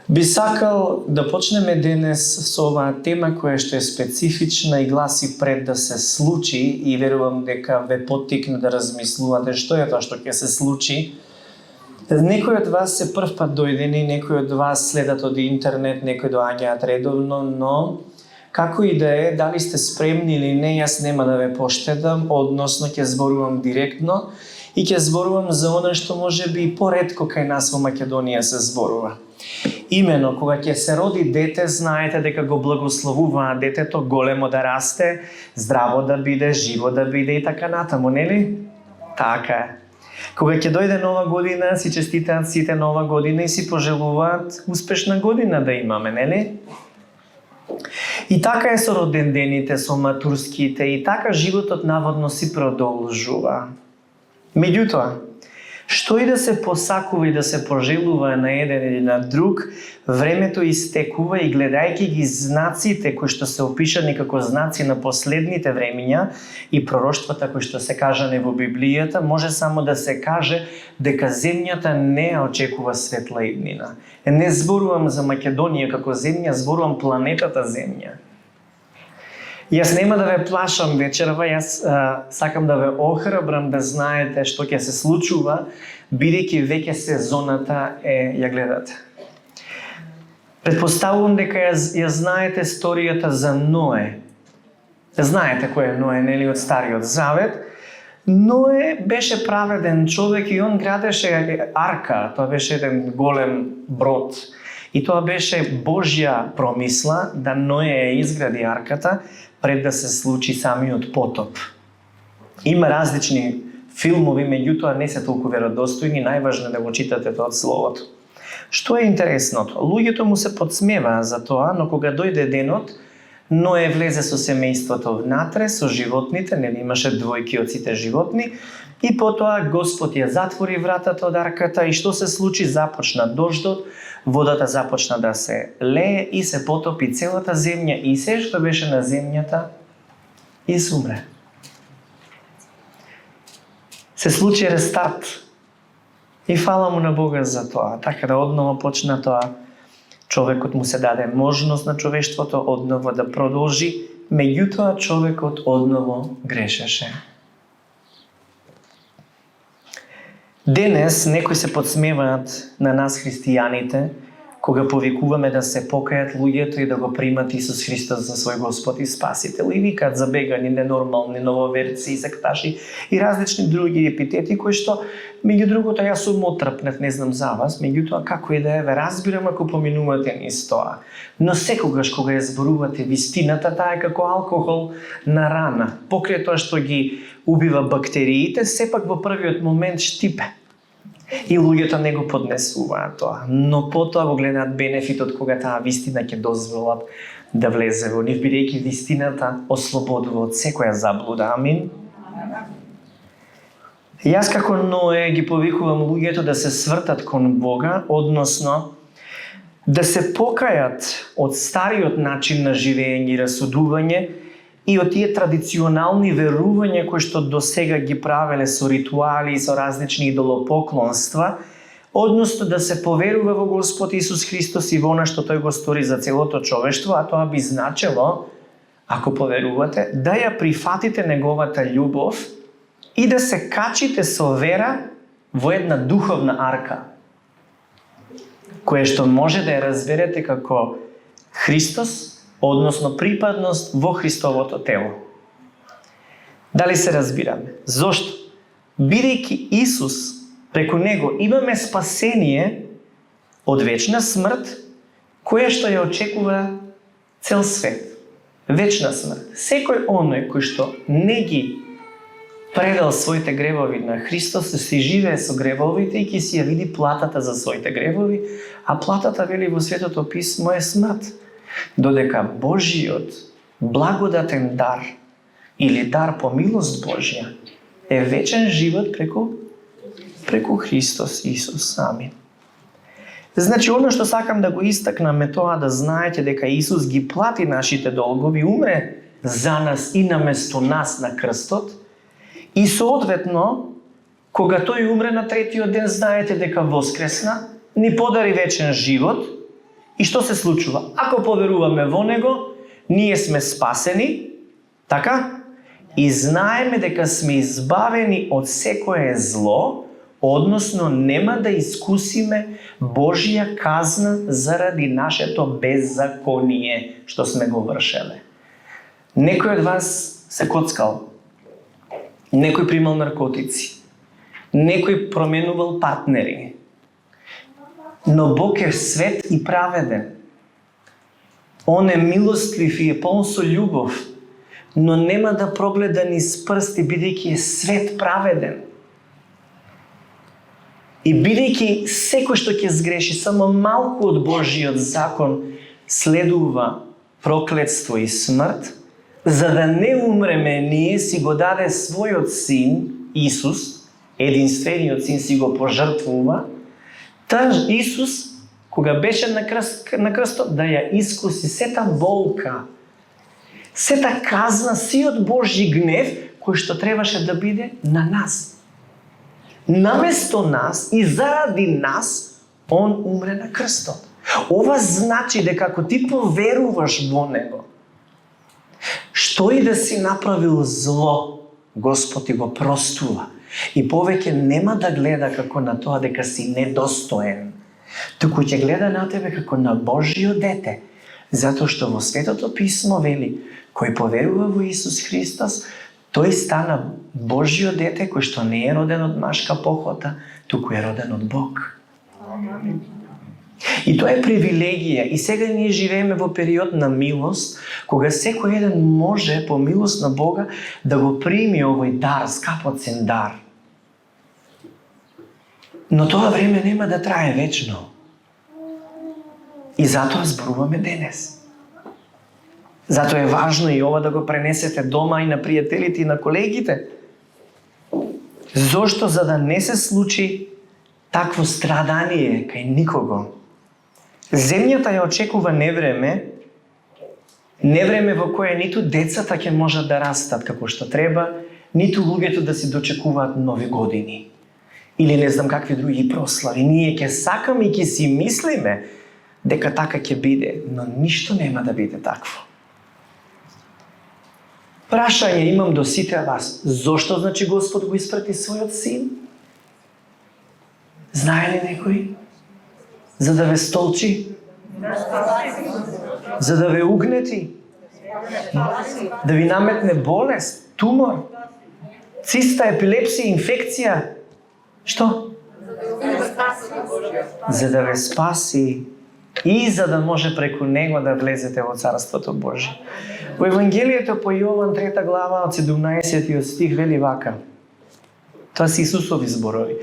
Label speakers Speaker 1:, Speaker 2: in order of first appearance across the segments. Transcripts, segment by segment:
Speaker 1: Би сакал да почнеме денес со оваа тема која што е специфична и гласи пред да се случи и верувам дека ве поттикне да размислувате што е тоа што ќе се случи. Некои од вас се прв пат дојдени, некои од вас следат од интернет, некои доаѓаат редовно, но како и да е, дали сте спремни или не, јас нема да ве поштедам, односно ќе зборувам директно и ќе зборувам за она што може би поретко кај нас во Македонија се зборува. Имено, кога ќе се роди дете, знаете дека го благословуваат детето големо да расте, здраво да биде, живо да биде и така натаму, нели? Така е. Кога ќе дојде нова година, си честитаат сите нова година и си пожелуваат успешна година да имаме, нели? И така е со родендените, со матурските, и така животот наводно си продолжува. Меѓутоа, што и да се посакува и да се пожелува на еден или на друг, времето истекува и гледајќи ги знаците кои што се опишани како знаци на последните времиња и пророштвата кои што се кажани во Библијата, може само да се каже дека земјата не ја очекува светла иднина. Не зборувам за Македонија како земја, зборувам планетата Земја. Јас нема да ве плашам вечерва, јас сакам да ве охрабрам да знаете што ќе се случува, бидејќи веќе сезоната ја гледате. Предпоставувам дека ја знаете историјата за Ное. Знаете кој е Ное, нели, од Стариот Завет? Ное беше праведен човек и он градеше арка, тоа беше еден голем брод. И тоа беше Божја промисла да Ное ја изгради арката пред да се случи самиот потоп. Има различни филмови, меѓутоа не се толку веродостојни, најважно е да го читате тоа од Словото. Што е интересното? Луѓето му се подсмеваа за тоа, но кога дојде денот, Ное влезе со семејството внатре, со животните, нели имаше двојки од сите животни, и потоа Господ ја затвори вратата од арката и што се случи? Започна дождот, водата започна да се лее и се потопи целата земја и се што беше на земјата изумре. Се случи рестарт и фала му на Бога за тоа. Така да одново почна тоа. Човекот му се даде можност на човештвото одново да продолжи, меѓутоа човекот одново грешеше. Денес некои се подсмеваат на нас христијаните кога повикуваме да се покајат луѓето и да го примат Исус Христос за свој Господ и Спасител. И викаат забегани, ненормални, нововерци, секташи и различни други епитети кои што, меѓу другото, јас сум отрпнет, не знам за вас, меѓутоа како и да е, ве разбирам ако поминувате низ тоа. Но секогаш кога ја зборувате вистината, таа е како алкохол на рана. Покрај тоа што ги убива бактериите, сепак во првиот момент штипе. И луѓето не го поднесуваат тоа, но потоа го гледаат бенефитот кога таа вистина ќе дозволат да влезе во нив, бидејќи вистината ослободува од секоја заблуда. Амин. Јас како Ное ги повикувам луѓето да се свртат кон Бога, односно да се покајат од стариот начин на живење и расудување и од тие традиционални верувања кои што до сега ги правеле со ритуали и со различни идолопоклонства, односно да се поверува во Господ Исус Христос и во она што тој го стори за целото човештво, а тоа би значело, ако поверувате, да ја прифатите неговата љубов и да се качите со вера во една духовна арка, која што може да ја разберете како Христос, односно припадност во Христовото тело. Дали се разбираме? Зошто? Бидејќи Исус, преку Него имаме спасение од вечна смрт, која што ја очекува цел свет. Вечна смрт. Секој оној кој што не ги предал своите гревови на Христос, си живее со гревовите и ќе си ја види платата за своите гревови, а платата, вели во Светото писмо, е смрт. Додека Божиот благодатен дар или дар по милост Божја е вечен живот преку Христос Исус. Амин. Значи, оно што сакам да го истакнам е тоа да знаете дека Исус ги плати нашите долгови, умре за нас и наместо нас на крстот и соодветно, кога тој умре на третиот ден, знаете дека воскресна, ни подари вечен живот И што се случува? Ако поверуваме во Него, ние сме спасени, така? И знаеме дека сме избавени од секое зло, односно нема да искусиме Божја казна заради нашето беззаконие, што сме го вршеле. Некој од вас се коцкал, некој примал наркотици, некој променувал партнери, но Бог е свет и праведен. Он е милостлив и е полн со љубов, но нема да прогледа низ прсти, бидејќи е свет праведен. И бидејќи секој што ќе сгреши само малку од Божиот закон следува проклетство и смрт, за да не умреме, ние си го даде својот син, Исус, единствениот син си го пожртвува, Исус, кога беше на крстот, да ја искуси сета болка, сета казна, сиот Божји гнев, кој што требаше да биде на нас. Наместо нас и заради нас, Он умре на крстот. Ова значи дека ако ти поверуваш во Него, што и да си направил зло, Господ ти го простува. И повеќе нема да гледа како на тоа дека си недостоен, туку ќе гледа на тебе како на Божјо дете, затоа што во Светото Писмо вели, кој поверува во Исус Христос, тој стана Божјо дете кој што не е роден од машка похота, туку е роден од Бог. И тоа е привилегија. И сега ние живееме во период на милост, кога секој еден може по милост на Бога да го прими овој дар, скапоцен дар. Но тоа време нема да трае вечно. И затоа зборуваме денес. Затоа е важно и ова да го пренесете дома и на пријателите и на колегите. Зошто? За да не се случи такво страдание кај никого. Земјата ја очекува невреме во кое ниту децата ќе можат да растат како што треба, ниту луѓето да си дочекуваат нови години. Или не знам какви други прослави. Ние ќе сакаме и ќе си мислиме дека така ќе биде, но ништо нема да биде такво. Прашање имам до сите вас. Зошто значи Господ го испрати својот син? Знае ли некој? За да ве столчи? За да ве угнети? Да ви наметне болест, тумор, циста, епилепсија, инфекција? Што? За да ве спаси и за да може преку него да влезете во Царството Божие. Во Евангелието по Јован 3 глава од 17 стих вели вака. Тоа се Исусови зборови.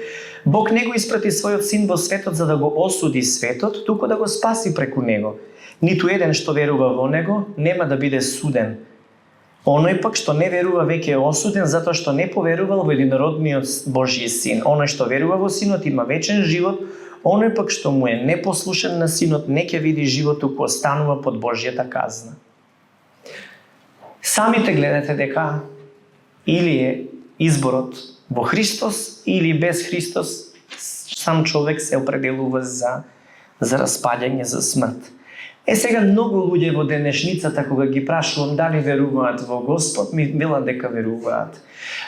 Speaker 1: Бог не го испрати својот син во светот за да го осуди светот, туку да го спаси преку него. Ниту еден што верува во него нема да биде суден. Оној пак што не верува веќе е осуден затоа што не поверувал во единородниот Божји син. Оној што верува во синот има вечен живот, оној пак што му е непослушен на синот не ќе види живот, туку останува под Божјата казна. Самите гледате дека или е изборот во Христос или без Христос, сам човек се определува за распаѓање, за смрт. Сега многу луѓе во денешницата, кога ги прашувам дали веруваат во Господ, ми велат дека веруваат.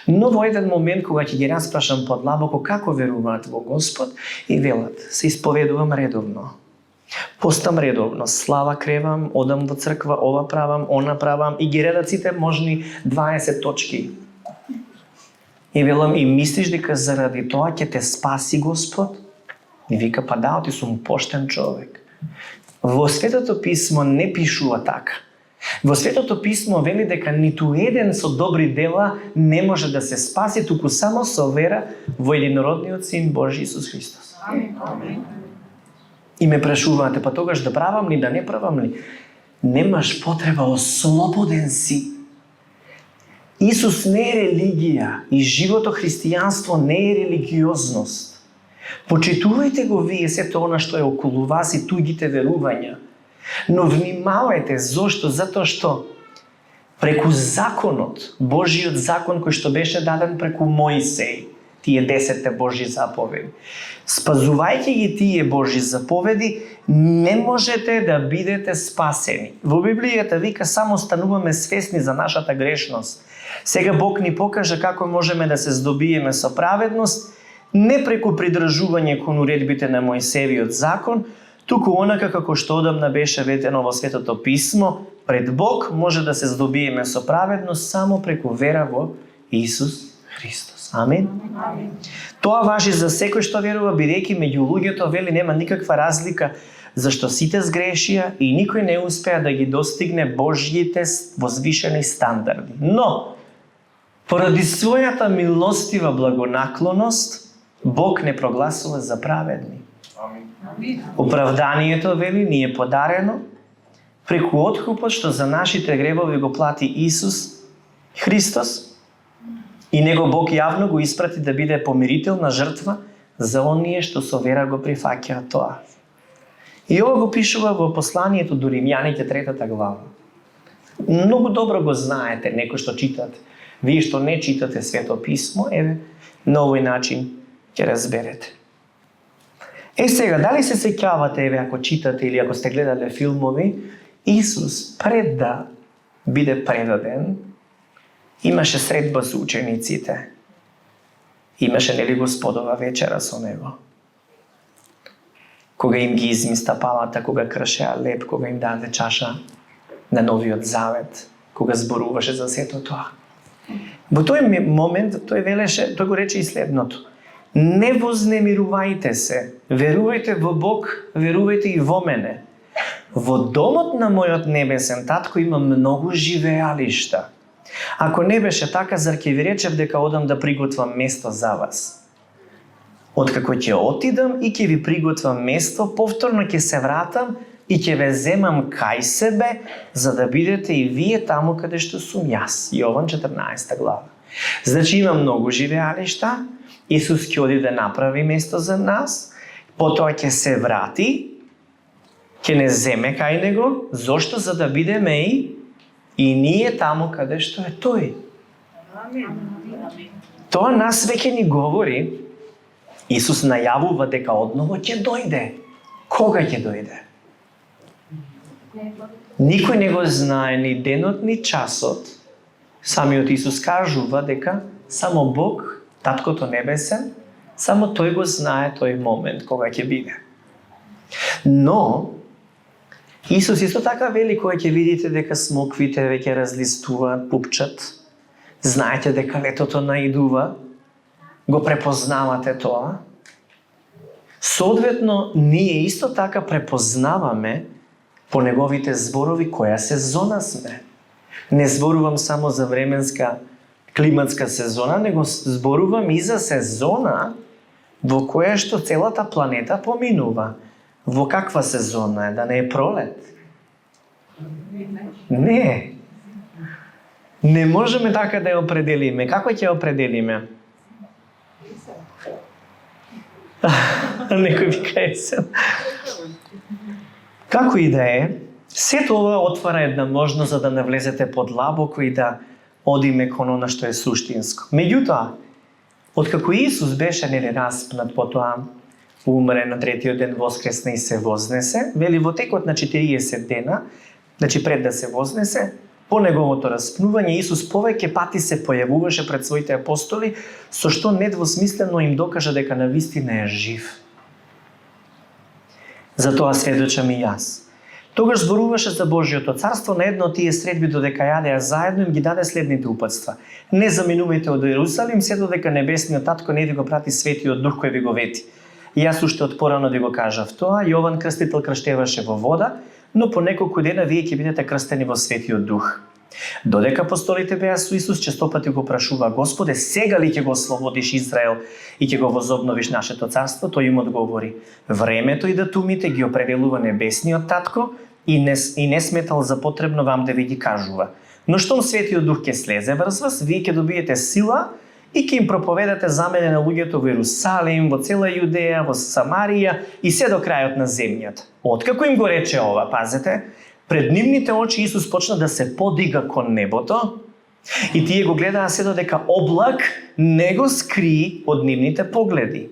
Speaker 1: Но во еден момент, кога ќе ги распрашам подлабоко како веруваат во Господ, и велат, се исповедувам редовно. Постам редовно, слава кревам, одам во црква, ова правам, она правам, и ги редат сите можни 20 точки. И велам, и мислиш дека заради тоа ќе те спаси Господ? И вика, па да, ти сум поштен човек. Во Светото Писмо не пишува така. Во Светото Писмо вели дека ниту еден со добри дела не може да се спаси, туку само со вера во единородниот син Божи Исус Христос. И ме прашуваате, па тогаш да правам ли, да не правам ли? Немаш потреба, ослободен си. Исус не е религија и живото христијанство не е религиозност. Почитувајте го вие сето она што е околу вас и туѓите верувања. Но внимавајте, зошто? Затоа што преку законот, Божиот закон кој што беше даден преку Мојсей, тие 10 Божји заповеди. Спазувајќи ги тие Божји заповеди, не можете да бидете спасени. Во Библијата вика само стануваме свесни за нашата грешност. Сега Бог ни покажа како можеме да се здобиеме со праведност, не преку придржување кон уредбите на Мојсеевиот закон, туку онака како што одамна беше ветено во Светото Писмо, пред Бог може да се здобиеме со праведност само преку вера во Исус Христос. Амин.
Speaker 2: Амин.
Speaker 1: Тоа важи за секој што верува, бидејќи меѓу луѓето вели нема никаква разлика, зашто сите сгрешија и никој не успеа да ги достигне Божјите возвишени стандарди. Но, поради својата милостива благонаклоност, Бог не прогласува за праведни.
Speaker 2: Амин.
Speaker 1: Оправданието, вели, ни е подарено преку откупот што за нашите гребови го плати Исус Христос, и него Бог јавно го испрати да биде помирителна жртва за оние што со вера го прифаќаат тоа. И ова го пишува во посланието до Римјаните 3 глава. Многу добро го знаете, некои што читат. Вие што не читате Свето Писмо, еве, на овој начин ќе разберете. Сега, дали се сеќавате, еве, ако читате или ако сте гледале филмови, Исус пред да биде предаден, имаше средба со учениците. Имаше, нели, Господова вечера со него. Кога им ги изми стапалата, кога кршеа леб, кога им даде чаша на новиот завет, кога зборуваше за сето тоа. Во тој момент тој велеше, тој го рече и следното: не вознемирувајте се, верувајте во Бог, верувајте и во мене. Во домот на мојот небесен татко има многу живеалишта. Ако не беше така, зар ќе ви речев дека одам да приготвам место за вас? Откако ќе отидам и ќе ви приготвам место, повторно ќе се вратам и ќе ве земам кај себе, за да бидете и вие таму каде што сум јас. Јован 14 глава. Значи има многу живеалишта, Исус ќе оди да направи место за нас, потоа ќе се врати, ќе не земе кај него, зошто? За да бидеме и ние таму каде што е тој. Тоа нас веќе ни говори. Исус најавува дека одново ќе дојде. Кога ќе дојде? Никој не го знае ни денот, ни часот. Самиот Исус кажува дека само Бог, Таткото Небесен, само Тој го знае тој момент кога ќе биде. Но Исус исто така вели, кога ќе видите дека смоквите веќе разлистуваат, пупчат, знаете дека летото наидува, го препознавате тоа. Соодветно, ние исто така препознаваме по неговите зборови која сезона сме. Не зборувам само за временска климатска сезона, него зборувам и за сезона во која што целата планета поминува. Во каква сезона е? Да не е пролет? Не. Не можеме така да ја определиме. Како ќе ја определиме? Некој вика есен. Како и да е, сето ова отвара една можност за да навлезете подлабоко и да одиме кон она што е суштинско. Меѓутоа, откако Исус беше нели распнат, потоа умре на третиот ден, воскресна и се вознесе, вели во текот на 40 дена, значи пред да се вознесе, по неговото распнување, Исус повеќе пати се појавуваше пред своите апостоли, со што недвосмислено им докажа дека навистина е жив. Затоа сведочам и јас. Тогаш зборуваше за Божјото царство на едно од тие средби додека јадеа заедно, им ги даде следните упатства: не заминувајте од Ерусалим се додека небесниот татко не ви го прати светиот дух кој ви го вети. Јас уште од порано ви го кажав тоа. Јован Крстител крштеваше во вода, но по неколку дена вие ќе бидете крстени во светиот дух. Додека апостолите беа со Исус, честопати го прашува: Господе, сега ли ќе го ослободиш Израел и ќе го возобновиш нашето царство? Тој им одговори: времето и датумите ги определува небесниот татко и не сметал за потребно вам да ви ги кажува. Но штом светиот дух ќе слезе врз вас, вие ќе добиете сила и ќе им проповедате за мене на луѓето во Ерусалим, во цела Јудеја, во Самарија и се до крајот на земјата. Откако им го рече ова, пазете, пред нивните очи Исус почна да се подига кон небото И тие го гледаа се додека облак не го скри од нивните погледи.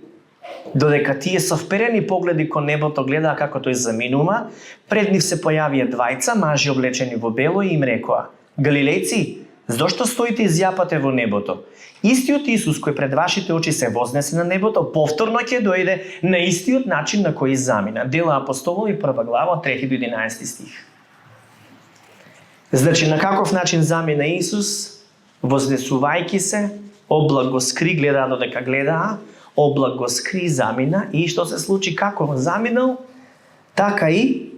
Speaker 1: Додека тие со вперени погледи кон небото гледаа како тој заминува, пред нив се појавија двајца мажи облечени во бело и им рекоа: Галилејци, зошто стоите и зјапате во небото? Истиот Исус кој пред вашите очи се вознесе на небото, повторно ќе дојде на истиот начин на кој замина. Дела апостолови 1 глава 3 до 11 стих. Значи на каков начин замина Исус? Вознесувајќи се, облак го скри, гледаа додека гледаа, облак го скри, замина и што се случи, како заминал, така и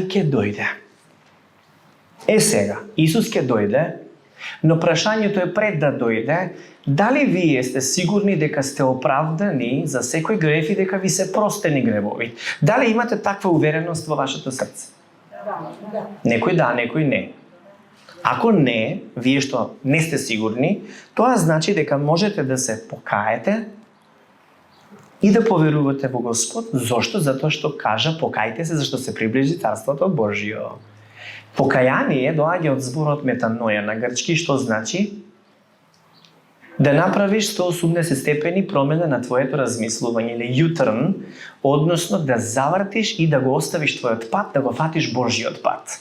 Speaker 1: ќе дојде. Сега, Исус ќе дојде, но прашањето е пред да дојде, дали вие сте сигурни дека сте оправдани за секој грев и дека ви се простени гревови? Дали имате таква увереност во вашето срце? Некој да, некој не. Ако не, вие што не сте сигурни, тоа значи дека можете да се покаете и да поверувате во Господ. Зошто? Затоа што кажа покајте се, зашто се приближи Царството Божјо. Покаяние доаѓа од зборот метаноја на грчки, што значи да направиш 180 степени промена на твоето размислување или U-turn, односно да завртиш и да го оставиш твојот пат, да го фатиш Божјиот пат.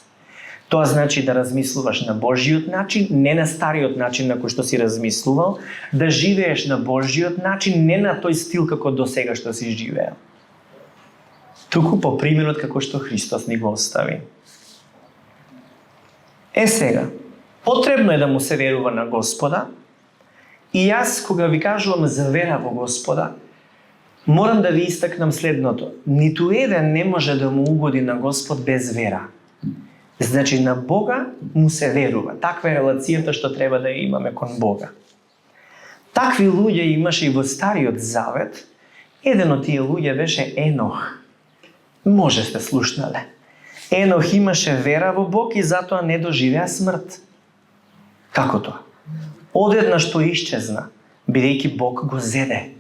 Speaker 1: Тоа значи да размислуваш на Божјиот начин, не на стариот начин на кој што си размислувал, да живееш на Божјиот начин, не на тој стил како досега што си живеел. Туку по примерот како што Христос ни го остави. Сега, потребно е да му се верува на Господа, и јас кога ви кажувам за вера во Господа, морам да ви истакнам следното. Ниту еден не може да му угоди на Господ без вера. Значи на Бога му се верува. Таква е релацијата што треба да ја имаме кон Бога. Такви луѓе имаше и во Стариот Завет. Еден од тие луѓе беше Енох. Може сте слушнале. Енох имаше вера во Бог и затоа не доживеа смрт. Како тоа? Одеднаш што исчезна, бидејќи Бог го зеде.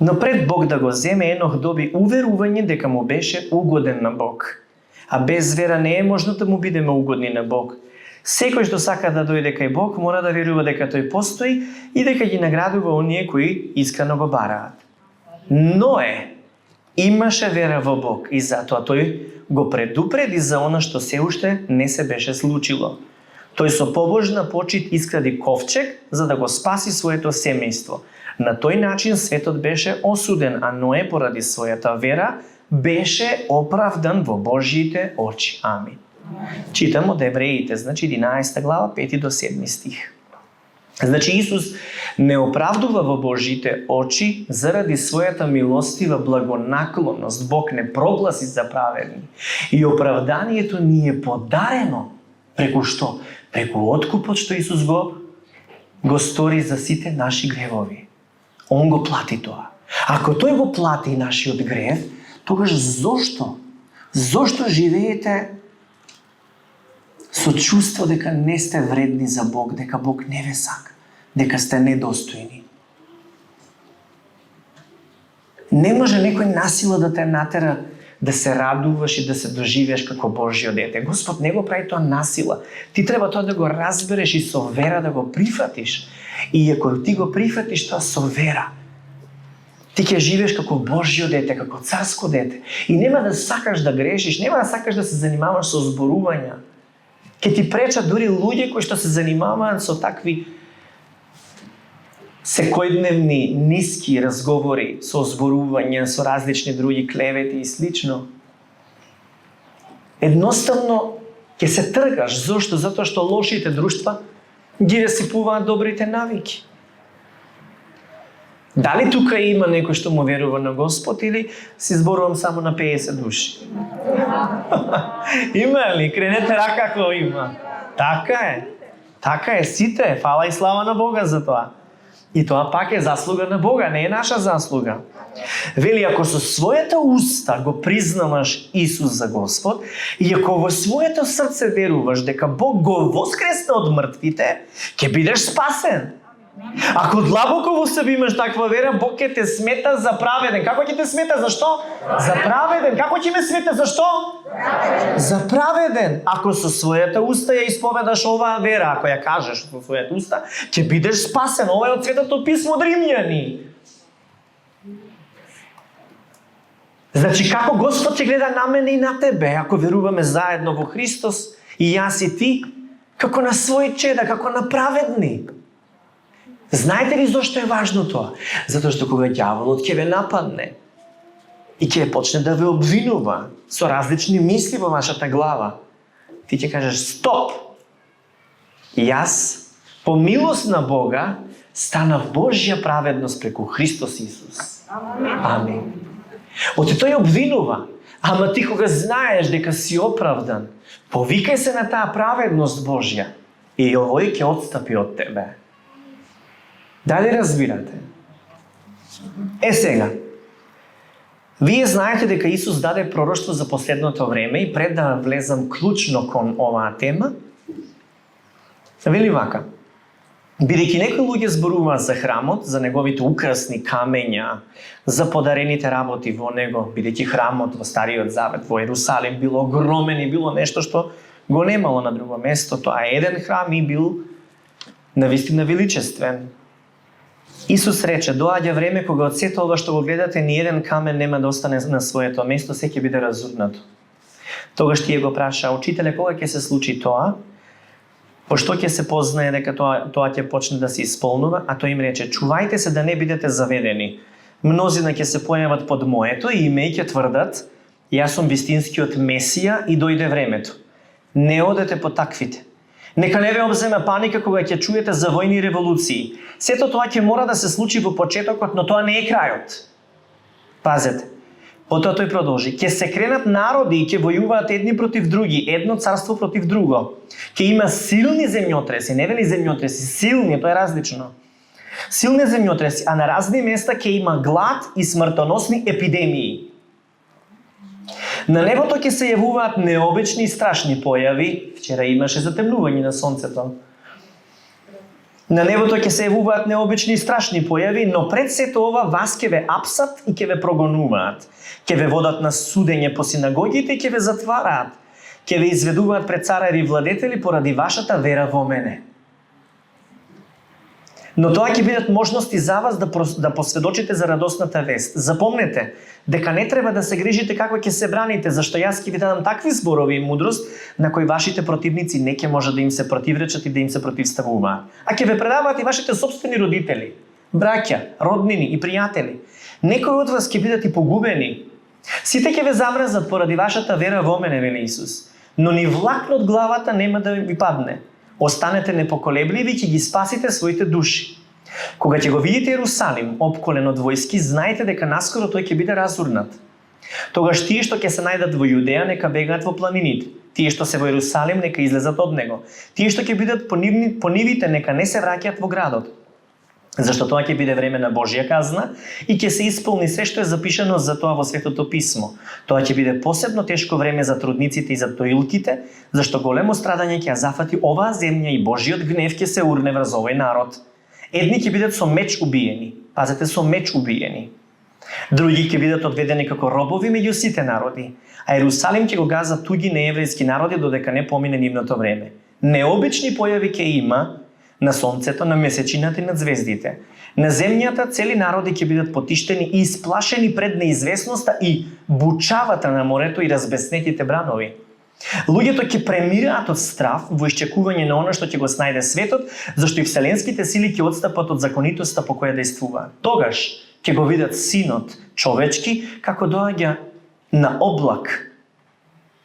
Speaker 1: Но пред Бог да го земе, Енох доби уверување дека му беше угоден на Бог. А без вера не е можно да му бидеме угодни на Бог. Секој што сака да дојде кај Бог, мора да верува дека тој постои и дека ги наградува оние кои искрено го бараат. Ное имаше вера во Бог и затоа тој го предупреди за она што се уште не се беше случило. Тој со побожна почит искради ковчег за да го спаси своето семејство. На тој начин светот беше осуден, а Ное поради својата вера беше оправдан во Божјите очи. Амин. Читам од Евреите, значи 11 глава, 5 до 7 стих. Значи Исус не оправдува во Божјите очи заради својата милостива благонаклонност. Бог не прогласи за праведни. И оправданието ни е подарено преку што? Преку откупот што Исус го стори за сите наши гревови. Он го плати тоа. Ако тој го плати нашиот грев, тогаш зошто? Зошто живеете со чувство дека не сте вредни за Бог, дека Бог не ве сака, дека сте недостојни? Не може некој насила да те натера да се радуваш и да се доживееш како Божјо дете. Господ не го прави тоа насила. Ти треба тоа да го разбереш и со вера да го прифатиш. И ако ти го прифатиш тоа со вера, ти ќе живееш како Божјо дете, како царско дете. И нема да сакаш да грешиш, нема да сакаш да се занимаваш со зборувања. Ќе ти пречат дури луѓе кои што се занимаваат со такви секојдневни ниски разговори, со зборувања, со различни други клевети и слично. Едноставно ќе се тргаш. Зошто? Затоа што лошите друштва ги расипуваат добрите навики. Дали тука има некој што му верува на Господ или си зборувам само на 50 души? Има ли? Кренете рака ако има. Така е. Така е. Сите. Фала и слава на Бога за тоа. И тоа пак е заслуга на Бога, не е наша заслуга. Вели, ако со својата уста го признаваш Исус за Господ и ако во своето срце веруваш дека Бог го воскресна од мртвите, ќе бидеш спасен. Ако длабоко во себе имаш таква вера, Бог ќе те смета за праведен. Како ќе те смета? Зашто? За праведен. Како ќе ме смета? Зашто? За праведен. Ако со својата уста ја исповедаш оваа вера, ако ја кажеш со својата уста, ќе бидеш спасен. Ова е од Светото писмо од Римјани. Значи, како Господ ќе гледа на мене и на тебе, ако веруваме заедно во Христос, и јас и ти, како на свој чеда, како на праведни. Знаете ли зашто е важно тоа? Затоа што кога ѓаволот ќе ве нападне и ќе почне да ве обвинува со различни мисли во вашата глава, ти ќе кажеш стоп. Јас, по милост на Бога, станав Божја праведност преку Христос Исус. Амин. Оти тој обвинува, ама ти кога знаеш дека си оправдан, повикај се на таа праведност Божја и овој ќе отстапи од тебе. Дали разбирате? Сега, вие знаете дека Исус даде пророштво за последното време и пред да влезам клучно кон оваа тема, вели вака: бидејќи некои луѓе зборуваат за храмот, за неговите украсни камења, за подарените работи во него, бидејќи храмот во Стариот Завет во Ерусалим било огромен и било нешто што го немало на друго место, тоа еден храм и бил навистина величествен. Исус рече: доаѓа време кога од сето ова што го гледате, ни еден камен нема да остане на своето место, се ќе биде разурнато. Тогаш тие го праша: учителе, кога ќе се случи тоа? Пошто ќе се познае дека тоа ќе почне да се исполнува? А тој им рече: чувајте се да не бидете заведени. Мнозина ќе се појават под моето име и ќе тврдат: јас сум вистинскиот Месија и дојде времето. Не одете по таквите. Нека не ве обземе паника кога ќе чуете за војни револуции. Сето тоа ќе мора да се случи во почетокот, но тоа не е крајот. Пазете. Потоа тој продолжи: ќе се кренат народи и ќе војуваат едни против други, едно царство против друго. Ќе има силни земјотреси, не вели земјотреси, силни, тоа е различно. Силни земјотреси, а на разни места ќе има глад и смртоносни епидемии. На небото ќе се јавуваат необични и страшни појави. Вчера имаше затемнување на сонцето. На небото ќе се јавуваат необични и страшни појави, но пред сето ова вас ќе ве апсат и ќе ве прогонуваат. Ќе ве водат на судење по синагогите и ќе ве затвараат. Ќе ве изведуваат пред цареви и владетели поради вашата вера во мене. Но тоа ќе бидат можности за вас да посведочите за радосната вест. Запомнете дека не треба да се грижите како ќе се браните, зашто јас ќе ви дадам такви зборови и мудрост на кои вашите противници не ќе може да им се противречат и да им се противставуваат. А ќе ве предаваат и вашите сопствени родители, браќа, роднини и пријатели. Некои од вас ќе бидат и погубени. Сите ќе ве замрзат поради вашата вера во мене, вели Исус. Но ни влакно од главата нема да ви падне. Останете непоколебливи и ќе ги спасите своите души. Кога ќе го видите Ерусалим опколен од војски, знаете дека наскоро тој ќе биде разурнат. Тогаш тие што ќе се најдат во Јудеја нека бегаат во планините. Тие што се во Ерусалим нека излезат од него. Тие што ќе бидат по нивите нека не се враќаат во градот. Зашто тоа ќе биде време на Божја казна и ќе се исполни се што е запишано за тоа во Светото писмо. Тоа ќе биде посебно тешко време за трудниците и за тоилките, зашто големо страдање ќе ја зафати оваа земја и Божјиот гнев ќе се урне врз овој народ. Едни ќе бидат со меч убиени. Пазете, со меч убиени. Други ќе бидат одведени како робови меѓу сите народи, а Ерусалим ќе го газа туги нееврејски народи додека не помине нивното време. Необични појави ќе има на сонцето, на месечината и на звездите. На земјата цели народи ќе бидат потиштени и исплашени пред неизвестноста и бучавата на морето и разбеснетите бранови. Луѓето ќе премираат од страв во исчекување на она што ќе го снајде светот, зашто и вселенските сили ќе отстапат од законитоста по која действуваат. Тогаш ќе го видат Синот човечки како доаѓа на облак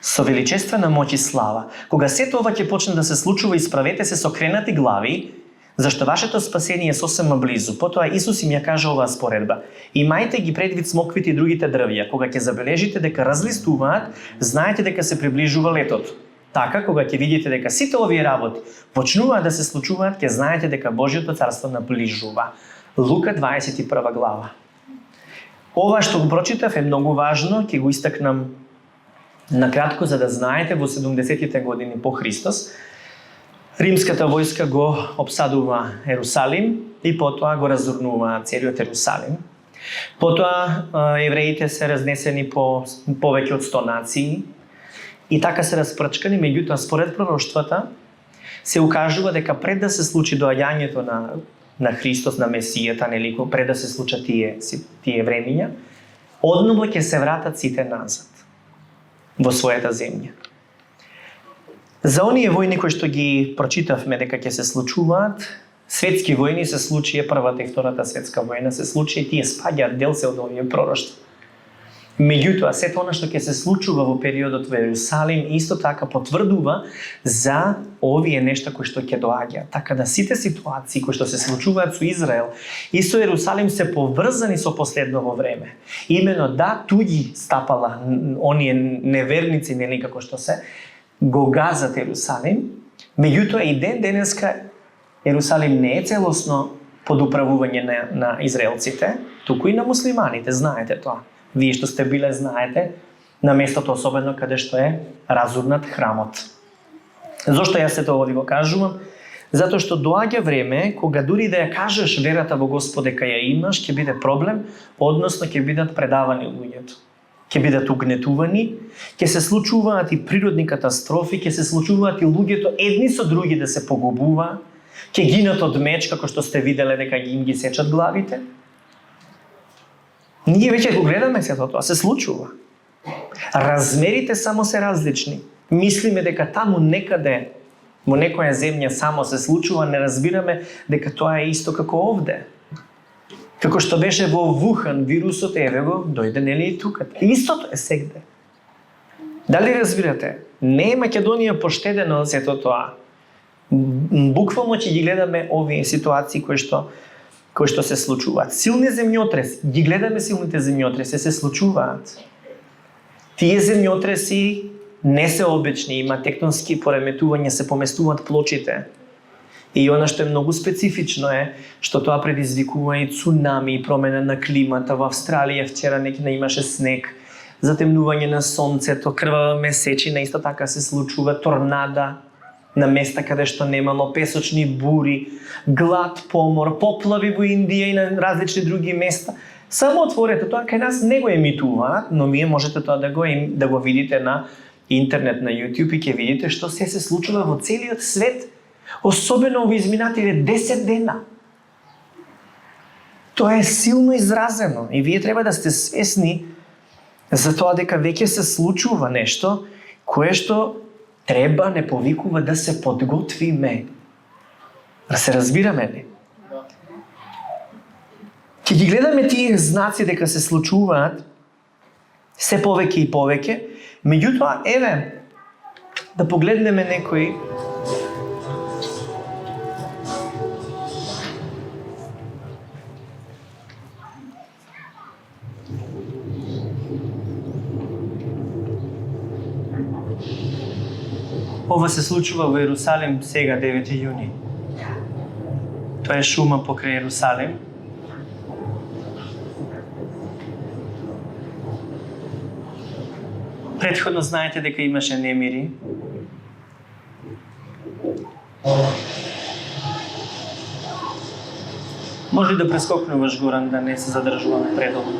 Speaker 1: со величествена моќ и слава. Кога сето ова ќе почне да се случува, исправете се со кренати глави, зашто вашето спасение е сосема близу. Потоа Исус им ја кажа оваа споредба: имајте ги предвид смоквите и другите дрвја. Кога ќе забележите дека разлистуваат, знаете дека се приближува летото. Така, кога ќе видите дека сите овие работи почнуваат да се случуваат, ќе знаете дека Божјото царство наближува. Лука 21 глава. Ова што го прочитав е многу важно, ќе го истакнам накратко за да знаете. Во 70-тите години по Христос, римската војска го обсадува Ерусалим, и потоа го разурнуваат целиот Ерусалим. Потоа евреите се разнесени по повеќе од 100 нации и така се распрчкани, меѓутоа според пророштвата се укажува дека пред да се случи доаѓањето на Христос, на Месијата, нели, пред да се случат тие времиња, одново ќе се вратат сите назад во својата земја. За оние војни кои што ги прочитавме дека ќе се случуваат, светски војни се случи, Првата и Втората светска војна се случи и тие спаѓаат дел се од овие пророштва. Меѓутоа, сето она што ќе се случува во периодот во Ерусалим исто така потврдува за овие нешта кои што ќе доаѓаат. Така да сите ситуации кои што се случуваат со Израел и со Ерусалим се поврзани со последново време. Имено да туѓи стапала оние неверници, нели како што се го газат Ерусалим, меѓутоа и денеска Ерусалим не е целосно под управување на израелците, туку и на муслиманите, знаете тоа. Вие што сте биле знаете на местото особено каде што е разурнат храмот. Зошто јас сето ово ви го кажувам? Затоа што доаѓа време кога дури да ја кажеш верата во Господ дека ја имаш, ќе биде проблем, односно ќе бидат предавани луѓето. Ќе бидат угнетувани, ќе се случуваат и природни катастрофи, ќе се случуваат и луѓето едни со други да се погубуваат, ќе гинат од меч, како што сте виделе дека им ги сечат главите. Ние веќе го гледаме сето тоа, се случува. Размерите само се различни. Мислиме дека таму некаде, во некоја земја само се случува, не разбираме дека тоа е исто како овде. Како што беше во Вухан вирусот, еве го, дојде нели и тука. Истото е сегде. Дали разбирате? Не е Македонија поштедена од сето тоа. Буквално ќе ги гледаме овие ситуации кои што се случуваат. Силни земјотреси, ги гледаме силните земјотреси, се случуваат. Тие земјотреси не се обични, има тектонски пореметувања, се поместуваат плочите. И она што е многу специфично е, што тоа предизвикува и цунами, и промена на климата. Во Австралија вчера некина имаше снег, затемнување на сонцето, крвава месечина, исто така се случува торнада, на места каде што немало, песочни бури, глад, помор, поплави во Индија и на различни други места. Само отворете тоа, кај нас не го емитуваат, но вие можете тоа да го видите на интернет, на YouTube и ќе видите што се случува во целиот свет, особено во изминатите 10 дена. Тоа е силно изразено и вие треба да сте свесни за тоа дека веќе се случува нешто кое што треба, не повикува да се подготвиме. Да се разбираме ли? Ќе ги гледаме тие знаци дека се случуваат се повеќе и повеќе, меѓутоа, еве, да погледнеме некои Ова се случува во Ерусалим сега 9 јуни. Тоа е шума покрај Ерусалим. Претходно знаете дека имаше немири. Може да прескокнуваш Горан, да не се задржуваме предолго.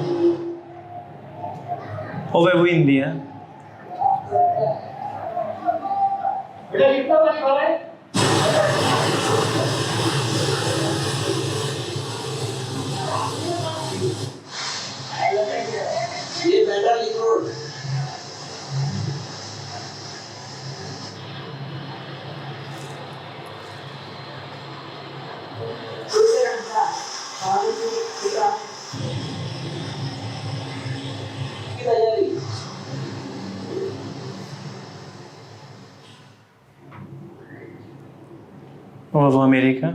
Speaker 1: Ова е во Индија. Ова во Америка.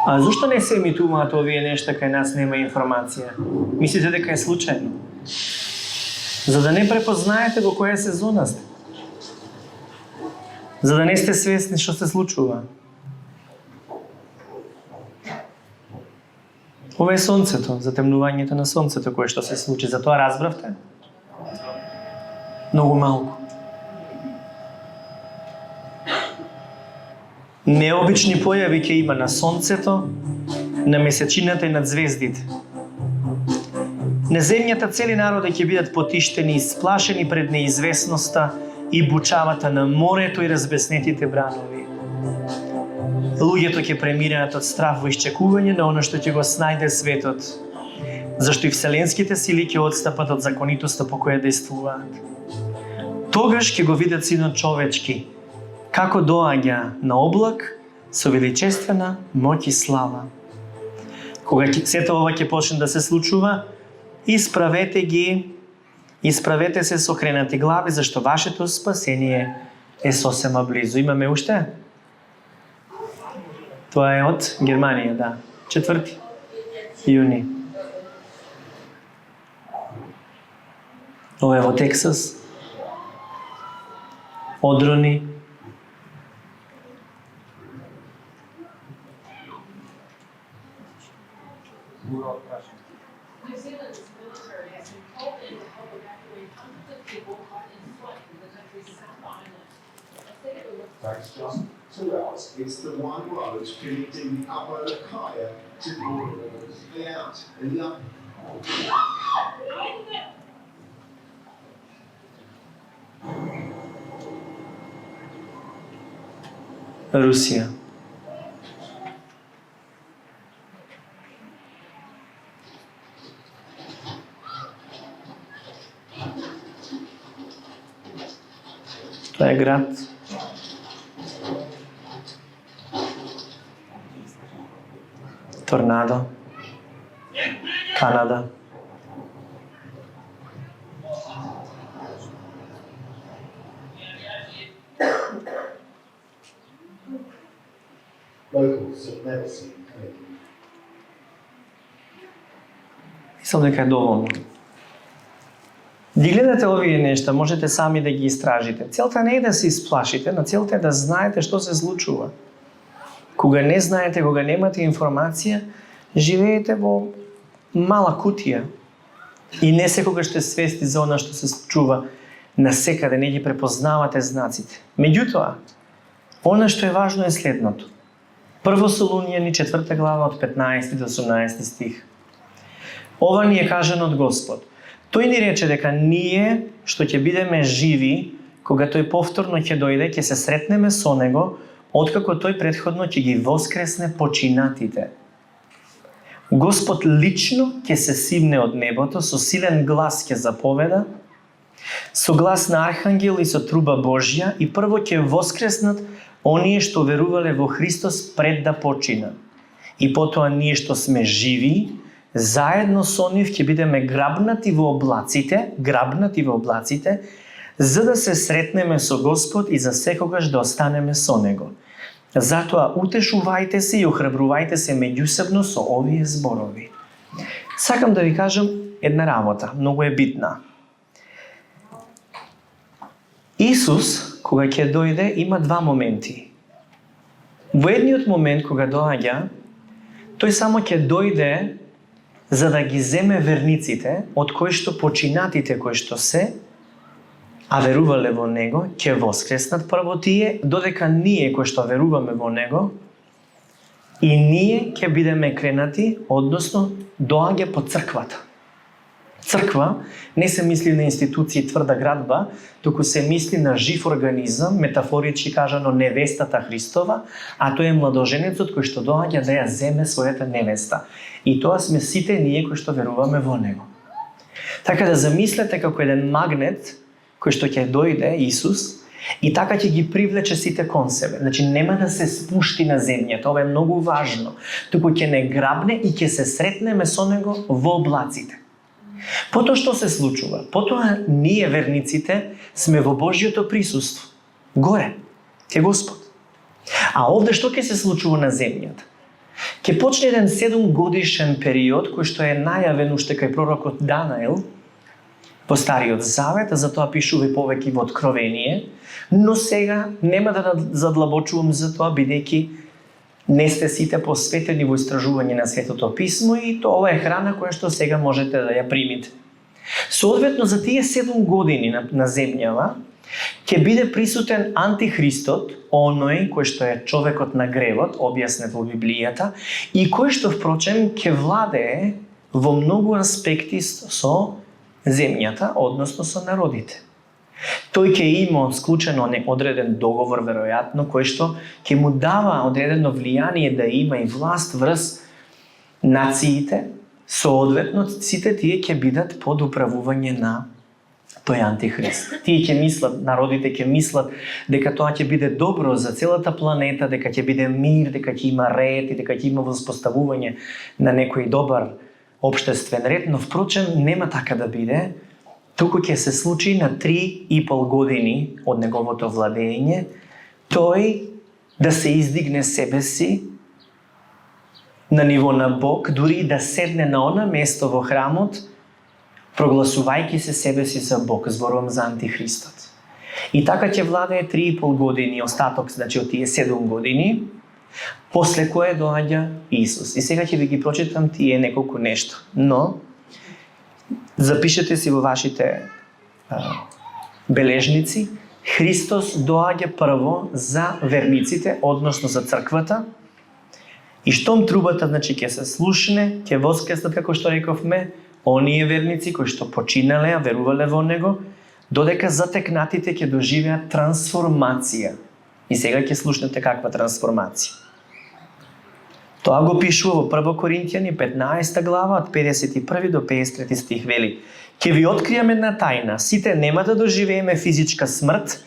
Speaker 1: А зошто не се емитуваат овие нешта кај нас нема информација? Мислите дека е случајно? За да не препознаете во која сезона сте. За да не сте свесни што се случува. Ова е сонцето, затемнувањето на сонцето кое што се случи. За тоа разбравте? Многу малку. Необични појави ќе има на сонцето, на месечината и над звездите. На земјата цели народи ќе бидат потиштени и сплашени пред неизвестноста и бучавата на морето и разбеснетите бранови. Луѓето ќе преминаат од страх во исчекување на оно што ќе го снајде светот, зашто и вселенските сили ќе отстапат од законитоста по која действуваат. Тогаш ќе го видат Синот човечки, како доаѓа на облак со величествена моќ и слава. Кога сето ова ќе почне да се случува, исправете се со хренати глави, зашто вашето спасение е сосема близо. Имаме уште? Тоа е од Германија, да. 4 јуни. Ова е во Тексас. Одрони.
Speaker 2: New Zealand's military has been called in to help evacuate hundreds of people caught in flood in the country's South Island.
Speaker 3: Takes just 2 hours. It's the one road connecting the Upper Kaya to the out and the up.
Speaker 1: Русија. Тоа е град. Торнадо. Канада.
Speaker 3: Locals have never seen anything.
Speaker 1: Мислам дека е доволно. Ги гледате овие нешта, можете сами да ги истражите. Целта не е да се исплашите, но целта е да знаете што се случува. Кога не знаете, кога немате информација, живеете во мала кутија и не секогаш сте свести за она што се случува насекаде, не ги препознавате знаците. Меѓутоа, она што е важно е следното. Прво Солуњани 4 глава од 15 до 18 стих. Ова ни е кажано од Господ. Тој ни рече дека ние што ќе бидеме живи, кога тој повторно ќе дојде, ќе се сретнеме со него, откако тој претходно ќе ги воскресне починатите. Господ лично ќе се симне од небото, со силен глас ќе заповеда, со глас на архангел и со труба Божја, и прво ќе воскреснат оние што верувале во Христос пред да починат. И потоа ние што сме живи, заедно со нив ќе бидеме грабнати во облаците, за да се сретнеме со Господ и за секогаш да останеме со него. Затоа утешувајте се и охрабрувајте се меѓусебно со овие зборови. Сакам да ви кажам една работа, многу е битна. Исус, кога ќе дојде, има два моменти. Во едниот момент, кога доаѓа, тој само ќе дојде за да ги земе верниците, од кои што починатите кои што се, а верувале во него, ќе воскреснат прво тие, додека ние кои што веруваме во него, и ние ќе бидеме кренати, односно доаѓа по црквата. Црква не се мисли на институции тврда градба, туку се мисли на жив организам, метафорички кажано невестата Христова, а тој е младоженецот кој што доаѓа да ја земе својата невеста. И тоа сме сите ние кои што веруваме во него. Така да замислете како еден магнет кој што ќе дојде Исус и така ќе ги привлече сите кон себе. Значи нема да се спушти на земјата, ова е многу важно. Туку ќе не грабне и ќе се сретнеме со него во облаците. Потоа што се случува? Потоа ние верниците сме во Божјото присуство. Горе, ке Господ. А овде што ќе се случува на земјата? Ке почне еден 7 годишен период кој што е најавен уште кај пророкот Данаил во Стариот Завет, а затоа пишува и повеќе во Откровение, но сега нема да задлабочувам за тоа, бидејќи не сте сите посветени во истражување на Светото Писмо и тоа е храна која што сега можете да ја примите. Соодветно за тие 7 години на земјава, ќе биде присутен антихристот, оној кој што е човекот на гревот, објаснет во Библијата, и кој што впрочем ќе владее во многу аспекти со земјата, односно со народите. Тој ќе има склучено одреден договор, веројатно, кој што ќе му дава одредено влијание да има и власт врз нациите, соодветно сите тие ќе бидат под управување на тој антихрист. Тие ќе мислат, народите ќе мислат дека тоа ќе биде добро за целата планета, дека ќе биде мир, дека ќе има ред и дека ќе има воспоставување на некој добар општествен ред, но впрочем нема така да биде, туку ќе се случи на 3,5 години од неговото владење, тој да се издигне себе си на ниво на Бог, дури да седне на она место во храмот, прогласувајќи се себе си за Бог, зборувам за антихристот. И така ќе владее 3,5 години, остаток, значи од тие 7 години, после кое доаѓа Исус. И сега ќе ви ги прочитам тие неколку нешто, но запишете си во вашите бележници, Христос доаѓа прво за верниците, односно за црквата, и штом трубата, значи, ќе се слушне, ќе воскреснат, како што рековме, оние верници кои што починале, а верувале во Него, додека затекнатите ќе доживеат трансформација. И сега ќе слушнете каква трансформација. Тоа го пишува во 1 Коринтијани 15 глава од 51 до 53 стих, вели: ќе ви откријам една тајна, сите нема да доживееме физичка смрт,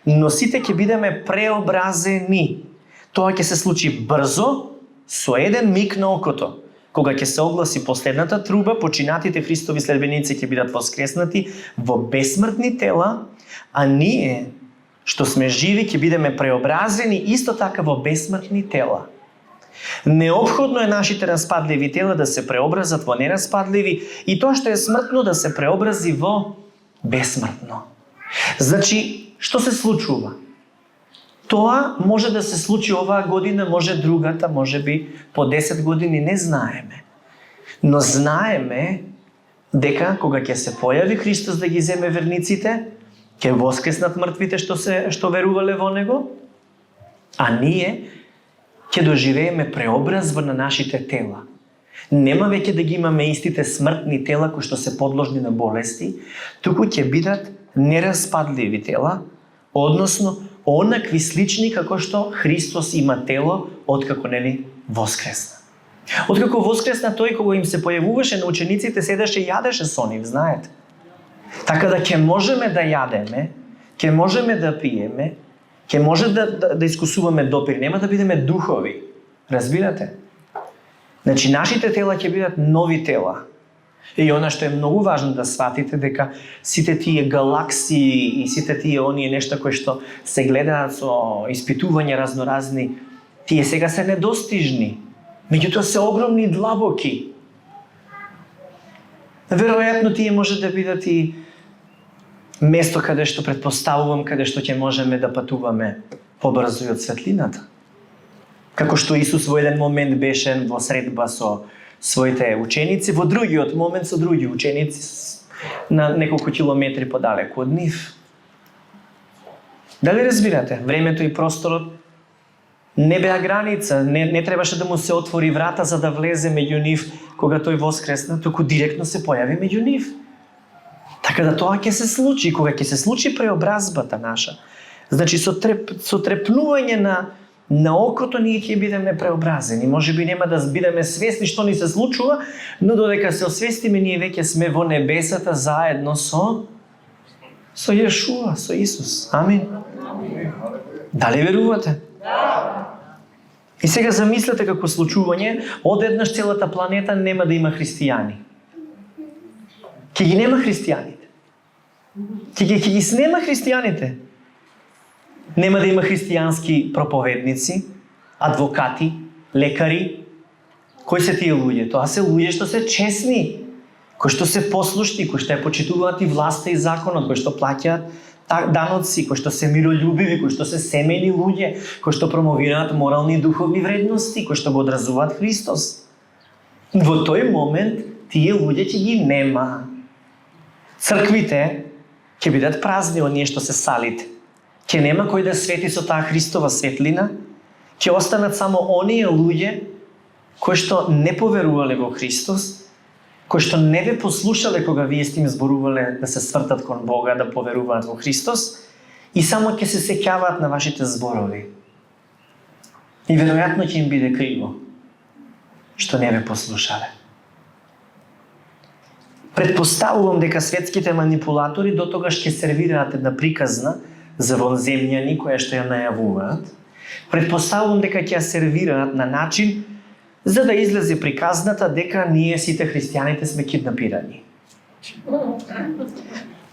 Speaker 1: но сите ќе бидеме преобразени. Тоа ќе се случи брзо, со еден миг на окото. Кога ќе се огласи последната труба, починатите Христови следбеници ќе бидат воскреснати во бесмртни тела, а ние, што сме живи, ќе бидеме преобразени исто така во бесмртни тела. Неопходно е нашите распадливи тела да се преобразат во нераспадливи и тоа што е смртно да се преобрази во бесмртно. Значи, што се случува? Тоа може да се случи оваа година, може другата, може би по 10 години, не знаеме. Но знаеме дека кога ќе се појави Христос да ги земе верниците, ќе воскреснат мртвите што верувале во Него, а ние ќе доживееме преобразба на нашите тела. Нема веќе да ги имаме истите смртни тела кои што се подложни на болести, туку ќе бидат нераспадливи тела, односно онакви слични како што Христос има тело откако нели воскресна. Откако воскресна тој, кога им се појавуваше на учениците, седеше и јадеше со нив, знаете. Така да ќе можеме да јадеме, ќе можеме да пиеме, ќе може да искусуваме допир, нема да бидеме духови. Разбирате? Значи, нашите тела ќе бидат нови тела. И она што е многу важно да сватите, дека сите тие галаксии и сите тие оние нешта кои што се гледаат со испитувања разноразни, тие сега се недостижни. Меѓутоа се огромни и длабоки. Веројатно тие може да бидат и место каде што претпоставувам, каде што ќе можеме да патуваме побрзо и од светлината. Како што Исус во еден момент беше во средба со своите ученици, во другиот момент со други ученици на неколку километри подалеку од нив. Дали разбирате? Времето и просторот не беа граница, не требаше да му се отвори врата за да влезе меѓу нив кога тој воскресна, туку директно се појави меѓу нив. Така да тоа ќе се случи, кога ќе се случи преобразбата наша. Значи со трепнување на окото ние ќе бидеме преобразени. Може би нема да бидеме свесни што ни се случува, но додека се освестиме, ние веќе сме во небесата заедно со Јешуа, со Исус. Амин. Дали верувате? Да. И сега замислете како случување, одеднаш целата планета нема да има христијани. Ќе ги нема христијаните. Ќе ги снема христијаните. Нема да има христијански проповедници, адвокати, лекари. Кои се тие луѓе? Тоа се луѓе што се честни, кои што се послушни, кои што ја почитуваат и власта и законот, кои што плаќаат даноци, кои што се миролюбиви, кои што се семејни луѓе, кои што промовираат морални и духовни вредности, кои што го одразуваат Христос. Во тој момент тие луѓе ќе ги нема. Црквите Ќе бидат празни оние што се салите. Ќе нема кој да свети со таа Христова светлина. Ќе останат само оние луѓе кои што не поверувале во Христос, кои што не ве послушале кога вие сте им зборувале да се свртат кон Бога, да поверуваат во Христос, и само ќе се сеќаваат на вашите зборови. И веројатно ќе им биде криво што не ве послушале. Предпоставувам дека светските манипулатори дотогаш ќе сервираат една приказна за вонземјани која што ја најавуваат. Предпоставувам дека ќе ја сервираат на начин за да излезе приказната дека ние сите христијаните сме киднапирани.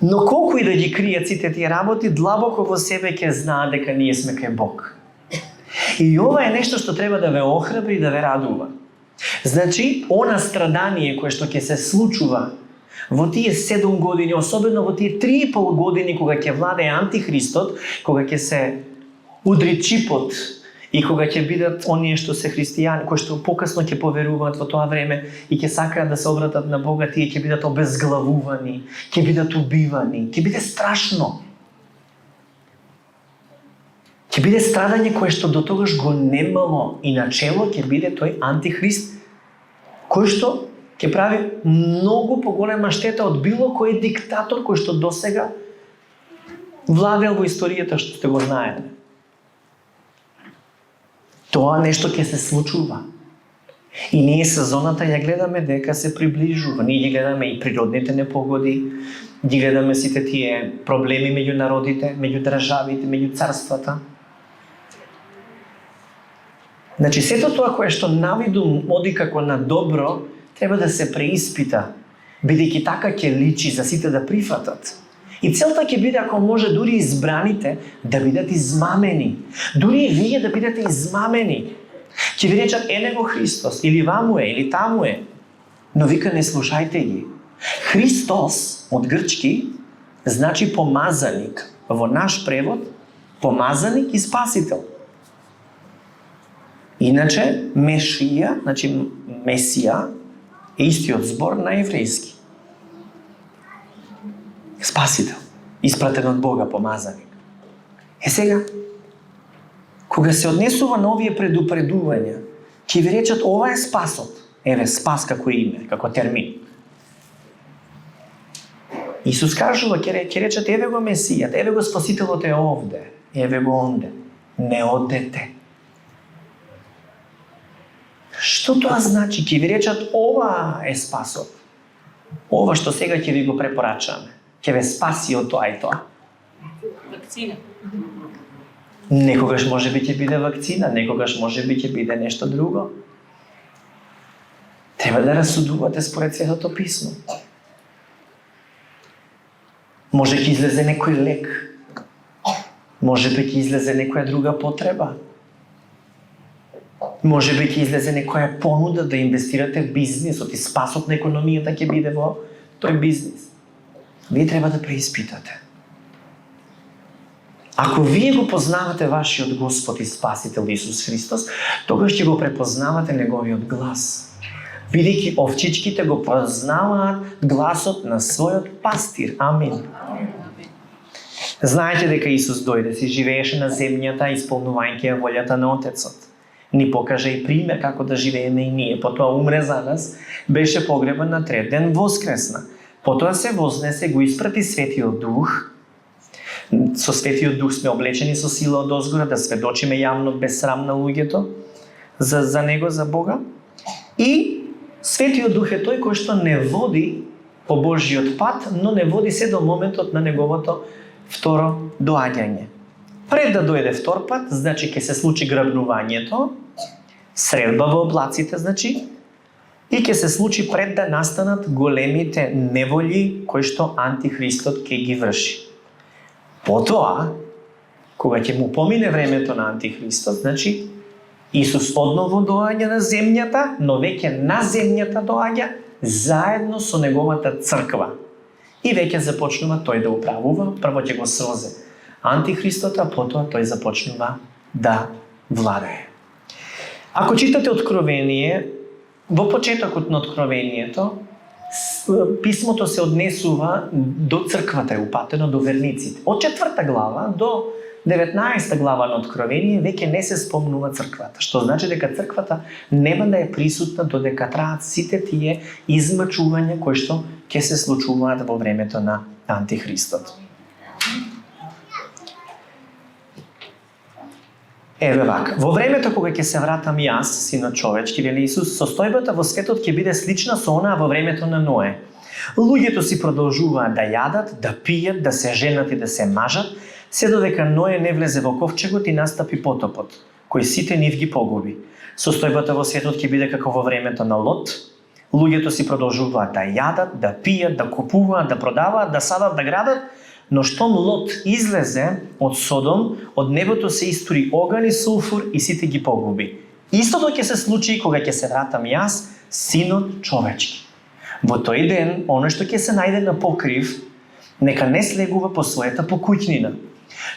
Speaker 1: Но колку и да ги кријат сите тие работи, длабоко во себе ќе знаат дека ние сме кај Бог. И ова е нешто што треба да ве охрабри и да ве радува. Значи, она страдание кое што ќе се случува во тие 7 години, особено во тие 3,5 години кога ќе владее антихристот, кога ќе се удри чипот и кога ќе бидат оние што се христијани, кои што покасно ќе поверуваат во тоа време и ќе сакаат да се обратат на Бога, тие ќе бидат обезглавувани, ќе бидат убивани, ќе биде страшно. Ќе биде страдање кое што до тогаш го немало и начело ќе биде тој антихрист кој што ќе прави многу поголема штета од било кој диктатор кој што досега владеел во историјата што сте го знаеле. Тоа нешто ќе се случува. И ние сезоната ја гледаме дека се приближува. Ние ги гледаме и природните непогоди, ги гледаме сите тие проблеми меѓу народите, меѓу државите, меѓу царствата. Значи, сето тоа кое што навиду оди како на добро, треба да се преиспита, бидејќи така ќе личи за сите да прифатат. И целта ќе биде, ако може, дури избраните да бидат измамени. Дури и вие да бидете измамени. Ќе ви речат, него Христос, или ваму е, или таму е. Но вика, не слушајте ги. Христос, од грчки, значи помазаник. Во наш превод, помазаник и спасител. Иначе, Мешија, значи Месија, е истиот збор на еврејски. Спасител, испратен од Бога, помазаник. Е сега, кога се однесува на овие предупредувања, ќе ви речат, ова е спасот. Еве, спас како име, како термин. Исус кажува, ќе речат, еве го Месијат, еве го Спасителот е овде, еве го онде. Не одете. Што тоа значи? Ќе ви речат, ова е спасот. Ова што сега ќе ви го препорачаме. Ќе ве спаси од тоа и тоа.
Speaker 2: Вакцина.
Speaker 1: Некогаш може би ќе биде вакцина, некогаш може би ќе биде нешто друго. Треба да расудувате според Светото писмо. Може ќе излезе некој лек. Може би ќе излезе некоја друга потреба. Може би ќе излезе некоја понуда да инвестирате в бизнисот и спасот на економијата ќе биде во тој бизнис. Вие треба да преиспитате. Ако вие го познавате вашиот Господ и Спасител Исус Христос, тогаш ќе го препознавате неговиот глас. Бидејќи овчичките го познаваат гласот на својот пастир. Амин. Знаете дека Исус дојде, си живееше на земјата, исполнувајќи ја волјата на Отецот. Ни покажа и пример како да живееме и ние. Потоа умре за нас, беше погребан на трет ден, воскресна. Потоа се вознесе, го испрати Светиот Дух. Со Светиот Дух сме облечени со сила од озгора да сведочиме јавно без срам на луѓето за Него, за Бога. И Светиот Дух е тој кој што не води по Божиот пат, но не води се до моментот на неговото второ доаѓање. Пред да дојде втор пат, значи ќе се случи грабнувањето, средба во облаците, значи, и ќе се случи пред да настанат големите неволји кои што антихристот ќе ги врши. Потоа, кога ќе му помине времето на антихристот, значи Исус одново доаѓа на земјата, но веќе на земјата доаѓа заедно со неговата црква. И веќе започнува тој да управува, прво ќе го срозе антихристот, а потоа тој започнува да владее. Ако читате Откровение, во почетокот на Откровението писмото се однесува до црквата, е упатено до верниците. Од 4 глава до 19 глава на Откровение веќе не се спомнува црквата, што значи дека црквата нема да е присутна додека траат сите тие измачувања кои што ќе се случуваат во времето на Антихристот. Еве вака, во времето кога ќе се вратам јас, синот човечки, вели Исус, состојбата во светот ќе биде слична со онаа во времето на Ное. Луѓето си продолжуваат да јадат, да пијат, да се женат и да се мажат, се додека Ное не влезе во ковчегот и настапи потопот, кој сите нив ги погуби. Состојбата во светот ќе биде како во времето на Лот. Луѓето си продолжуваат да јадат, да пијат, да купуваат, да продаваат, да садат, да градат, но штом Лот излезе од Содом, од небото се истори оган и сулфур и сите ги погуби. Истото ќе се случи кога ќе се вратам јас, синот човечки. Во тој ден, оно што ќе се најде на покрив, нека не слегува по својата покуќнина.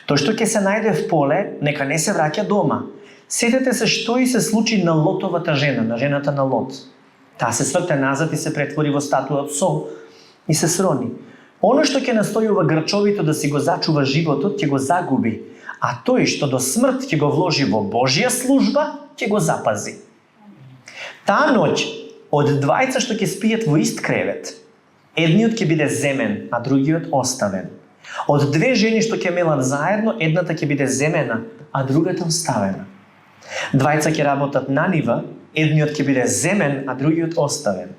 Speaker 1: Тој што ќе се најде в поле, нека не се враќа дома. Сетете се што и се случи на Лотовата жена, на жената на Лот. Таа се сврте назад и се претвори во статуа од сол и се срони. Оно што ќе настојува грчовито да си го зачува животот, ќе го загуби, а тој што до смрт ќе го вложи во Божја служба, ќе го запази. Таа ноќ, од двајца што ќе спијат во ист кревет, едниот ќе биде земен, а другиот оставен. Од две жени што ќе мелат заедно, едната ќе биде земена, а другата оставена. Двајца ќе работат на нива, едниот ќе биде земен, а другиот оставен.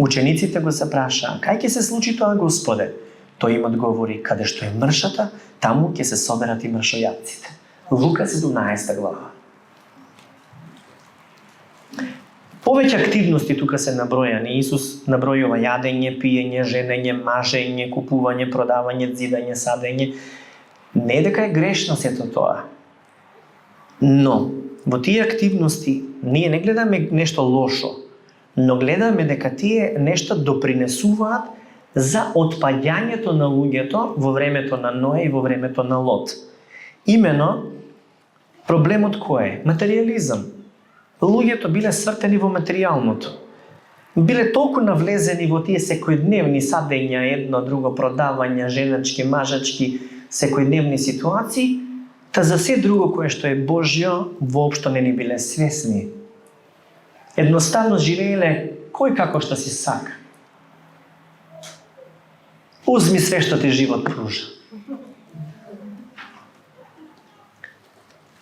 Speaker 1: Учениците го се прашаа, кај ќе се случи тоа, Господе? Тој им одговори, каде што е мршата, таму ќе се соберат и мршојадците. Лука 17 глава. Повеќе активности тука се набројани. Исус набројува јадење, пиење, женење, мажење, купување, продавање, зидање, садење. Не дека е грешно сето тоа. Но, во тие активности, ние не гледаме нешто лошо, но гледаме дека тие нешта допринесуваат за отпаѓањето на луѓето во времето на Ное и во времето на Лот. Имено, проблемот кој е? Материализам. Луѓето биле свртени во материјалното. Биле толку навлезени во тие секојдневни садења, едно, друго, продавања, женачки, мажачки, секојдневни ситуации, та за се друго кое што е Божјо, воопшто не ни биле свесни. Едноставно живееле кој како што си сака. Узми све што ти живот пружа.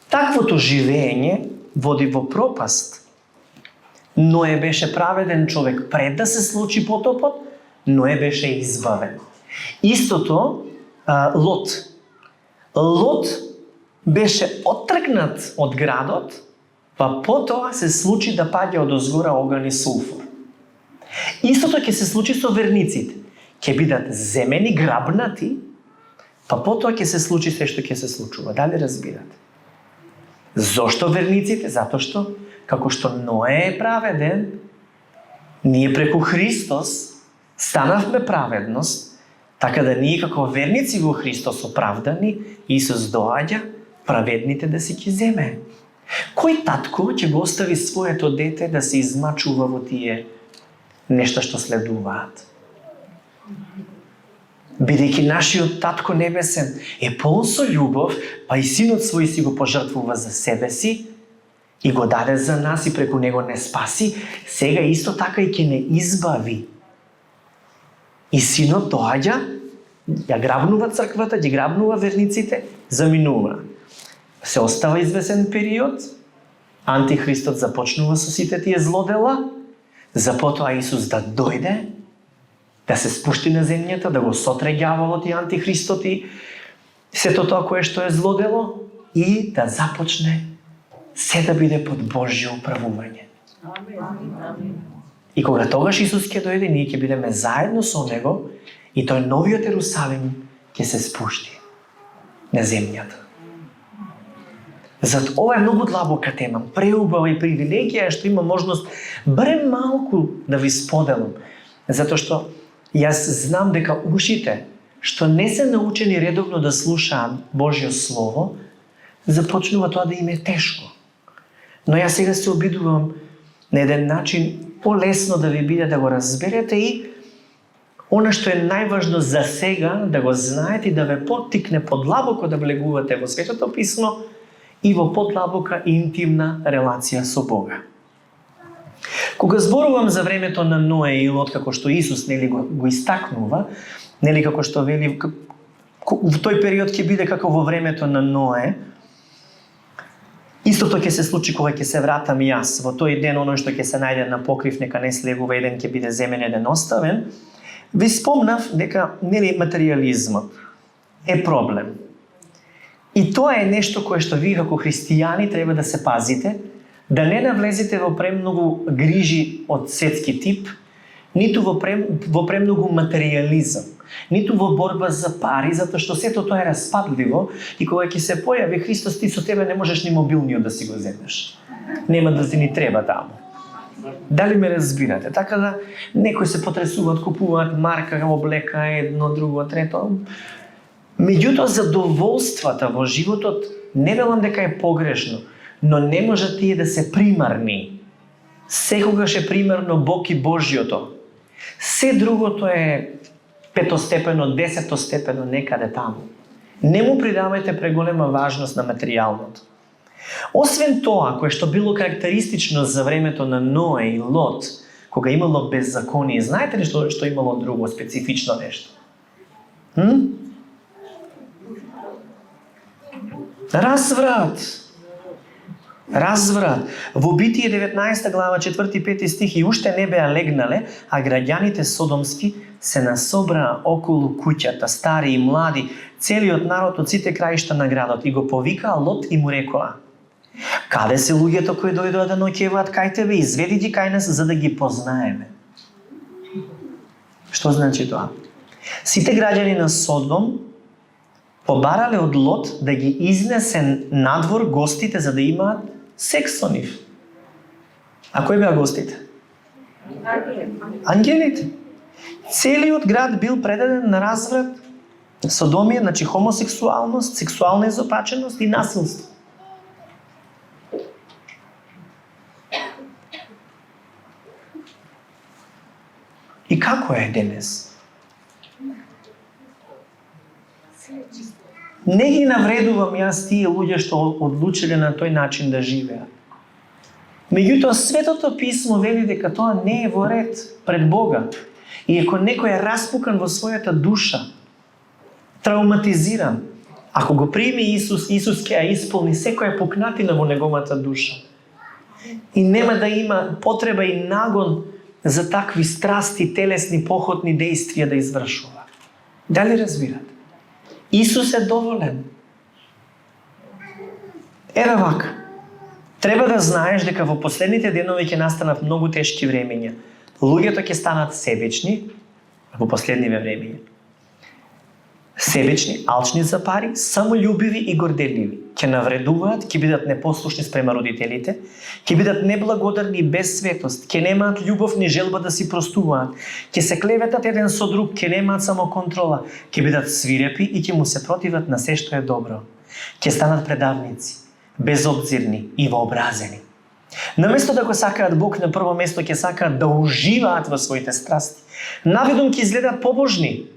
Speaker 1: Таквото живење води во пропаст. Ное беше праведен човек пред да се случи потопот, Ное беше избавен. Истото Лот. Лот беше оттргнат од градот, па потоа се случи да паѓа од озгора оган и сулфур. Истото ќе се случи со верниците. Ќе бидат земени, грабнати, па потоа ќе се случи се што ќе се случува. Дали разбирате? Зошто верниците? Затоа што, како што Ное е праведен, ние преку Христос станавме праведност, така да ние како верници во Христос оправдани, Исус доаѓа праведните да си ги земе. Кој татко ќе го остави своето дете да се измачува во тие нешта што следуваат? Бидејќи нашиот татко небесен е полн со љубов, па и синот свој си го пожртвува за себе си и го даде за нас и преку него не спаси, сега исто така и ќе не избави. И синот доаѓа, ја грабнува црквата, ги грабнува верниците, заминува. Се остава извесен период, Антихристот започнува со сите тие злодела, за потоа Исус да дојде, да се спушти на земјата, да го сотре ѓаволот и Антихристот и сето тоа кое што е злодело и да започне се да биде под Божјо управување. И кога тогаш Исус ќе дојде, ние ќе бидеме заедно со Него и тој новиот Ерусалим ќе се спушти на земјата. Зато ова е многу длабока тема, преубава и привилегија што има можност барем малку да ви споделам, затоа што јас знам дека ушите што не се научени редовно да слушаат Божјо Слово, започнува тоа да им е тешко. Но јас сега се обидувам на еден начин полесно да ви биде да го разберете и она што е најважно за сега да го знаете и да ве поттикне подлабоко да влегувате во Светото Писмо и во подлабока интимна релација со Бога. Кога зборувам за времето на Ное и Лот, како што Исус го истакнува, како што вели во тој период ќе биде како во времето на Ное, истото ќе се случи кога ќе се вратам јас. Во тој ден оној што ќе се најде на покрив нека не слегува, еден ќе биде земен, еден оставен. Ви спомнав дека материјализмот е проблем. И тоа е нешто кое што вие како христијани треба да се пазите, да не навлезете во премногу грижи од светски тип, ниту во премногу материјализам, ниту во борба за пари, затоа што сето тоа е распадливо и кога ќе се појави Христос, ти со тебе не можеш ни мобилниот да си го земеш. Нема да ти ни треба таму. Дали ме разбирате? Така да некои се потресуваат, купуваат марка, облека, едно, друго, трето. Меѓутоа, задоволствата во животот не велам дека е погрешно, но не може тие да се примарни. Секогаш е примерно Бог и Божјото. Се другото е петостепено, десетостепено, некаде таму. Не му придавајте преголема важност на материјалното. Освен тоа, кое што било карактеристично за времето на Ное и Лот, кога имало беззаконие, знаете ли што имало друго специфично нешто? Разврат. Во Битие 19 глава 4-5 стих и уште не беа легнале, а граѓаните содомски се насобраа околу куќата, стари и млади, целиот народ од сите краишта на градот и го повикаа Лот и му рекоа: каде се луѓето кои дојдоа да ноќеваат кај тебе, изведи ги кај нас за да ги познаеме. Што значи тоа? Сите граѓани на Содом побарале од Лот да ги изнесе надвор гостите за да имаат секс со нив. А кои беа гостите? Ангелите. Целиот град бил предаден на разврат, содомија, значи хомосексуалност, сексуална изопаченост и насилство. И како е денес? Не ги навредувам јас тие луѓе што одлучиле на тој начин да живеат. Меѓутоа, Светото Писмо вели дека тоа не е во ред пред Бога. И ако некој е распукан во својата душа, травматизиран, ако го прими Исус, Исус ќе ја исполни секоја пукнатина во неговата душа. И нема да има потреба и нагон за такви страсти, телесни, похотни действија да извршува. Дали разбирате? Исус е доволен. Еве вака. Треба да знаеш дека во последните денови ќе настанат многу тешки времења. Луѓето ќе станат себечни во последниве времења. Себечни, алчни за пари, самољубиви и горделиви. Ќе навредуваат, ќе бидат непослушни спрема родителите, ќе бидат неблагодарни и без светост, ќе немаат љубов ни желба да си простуваат, ќе се клеветат еден со друг, ќе немаат самоконтрола, ќе бидат свирепи и ќе му се противат на се што е добро. Ќе станат предавници, безобзирни и вообразени. Наместо да го сакаат Бог, на прво место ќе сакаат да уживаат во своите страсти. Навидом ќе изгледаат побожни,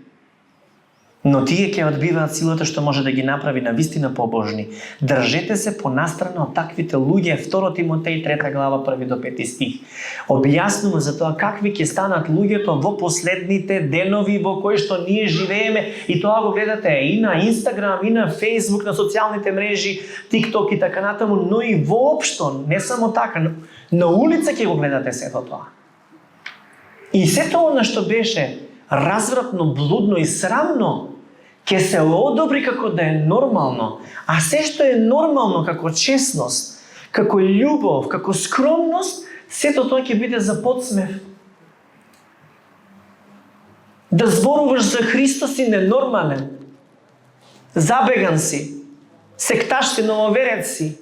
Speaker 1: но тие ќе одбиваат силата што може да ги направи на вистина побожни. Држете се понастрана од таквите луѓе. 2 Тимотеј 3 глава 1 до 5 стих. Објаснува за тоа какви ќе станат луѓето во последните денови во кои што ние живееме, и тоа го гледате и на Инстаграм, и на Фејсбук, на социјалните мрежи, ТикТок и така натаму, но и воопшто, не само така, на улица ќе го гледате сето тоа. И сето она што беше развратно, блудно и срамно, ќе се одобри како да е нормално, а се што е нормално како честност, како љубов, како скромност, сето тоа ќе биде за подсмев. Да зборуваш за Христос си ненормален, забеган си, секташ си, нововерец си,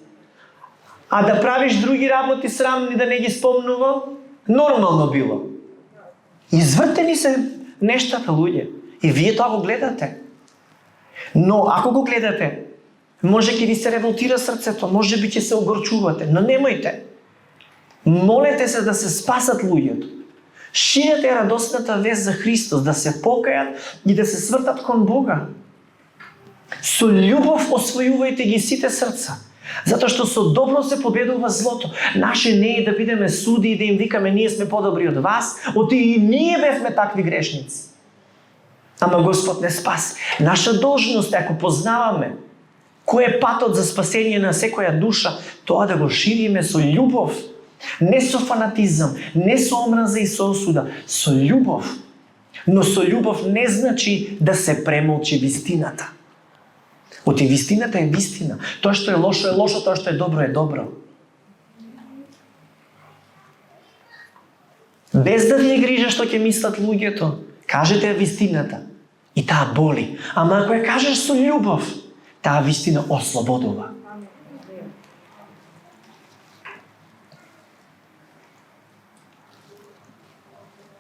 Speaker 1: а да правиш други работи срамни да не ги спомнувам, нормално било. Извртени се нештата, луѓе. И вие тоа го гледате. Но ако го гледате, може ќе ви се револтира срцето, може би ќе се огорчувате, но немојте. Молете се да се спасат луѓето. Ширете радосната вест за Христос, да се покаят и да се свртат кон Бога. Со љубов освојувајте ги сите срца. Затоа што со добро се победува злото. Наше не е да бидеме суди и да им викаме ние сме подобри од вас, оти и ние бевме такви грешници. Ама Господ не спаси. Наша должност е, ако познаваме кој е патот за спасение на секоја душа, тоа да го шириме со љубов. Не со фанатизам, не со омраза и со осуда, со љубов. Но со љубов не значи да се премолчи вистината. Оти вистината е вистина. Тоа што е лошо, тоа што е добро. Без да ви е грижа што ќе мислат луѓето, кажете ја вистината. И таа боли. Ама ако ја кажеш со љубов, таа вистина ослободува.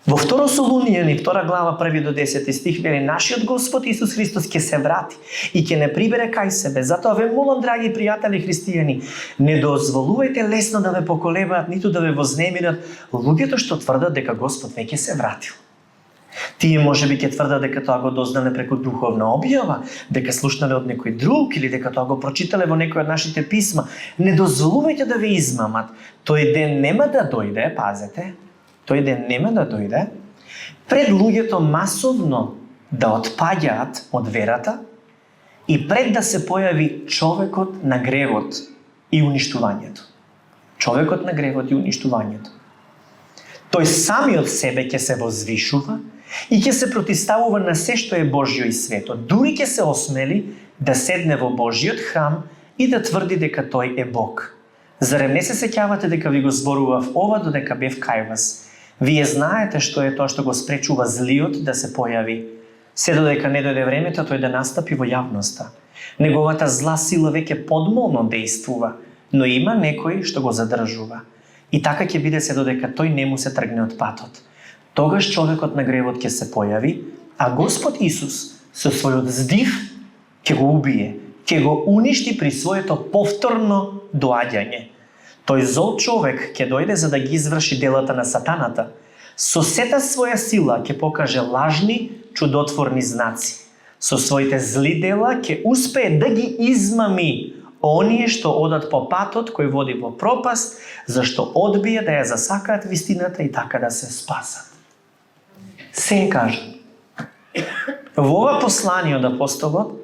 Speaker 1: Во 2 Солунијани, 2 глава, 1 до 10 стих вели: нашиот Господ Исус Христос ќе се врати и ќе не прибере кај себе. Затоа ве молам, драги пријатели христијани, не дозволувајте лесно да ве поколебаат, ниту да ве вознемират луѓето што тврдат дека Господ веќе се вратил. Тие можеби ќе тврдат дека тоа го дознале преку духовна објава, дека слушнале од некој друг или дека тоа го прочитале во некој од нашите писма. Не дозволувајте да ве измамат. Тој ден нема да дојде, пазете, тој ден нема да дојде, пред луѓето масовно да отпаѓаат од верата и пред да се појави човекот на гревот и уништувањето. Човекот на гревот и уништувањето. Тој самиот себе ќе се возвишува и ќе се противставува на се што е Божјо и свето. Дури ќе се осмели да седне во Божјиот храм и да тврди дека тој е Бог. Зарем не се сеќавате дека ви го зборував ова додека бев кај вас? Вие знаете што е тоа што го спречува злиот да се појави. Се додека не дојде времето тој да настапи во јавноста. Неговата зла сила веќе подмолно дејствува, но има некој што го задржува. И така ќе биде се додека тој не му се тргне од патот. Тогаш човекот на гревот ќе се појави, а Господ Исус со својот здив ќе го убие, ќе го уништи при своето повторно доаѓање. Тој зол човек ќе дојде за да ги изврши делата на сатаната. Со сета своја сила ќе покаже лажни, чудотворни знаци. Со своите зли дела ќе успее да ги измами оние што одат по патот кој води во пропаст, зашто одбија да ја засакаат вистината и така да се спасат. Се е кажано. Во ова послание од апостолот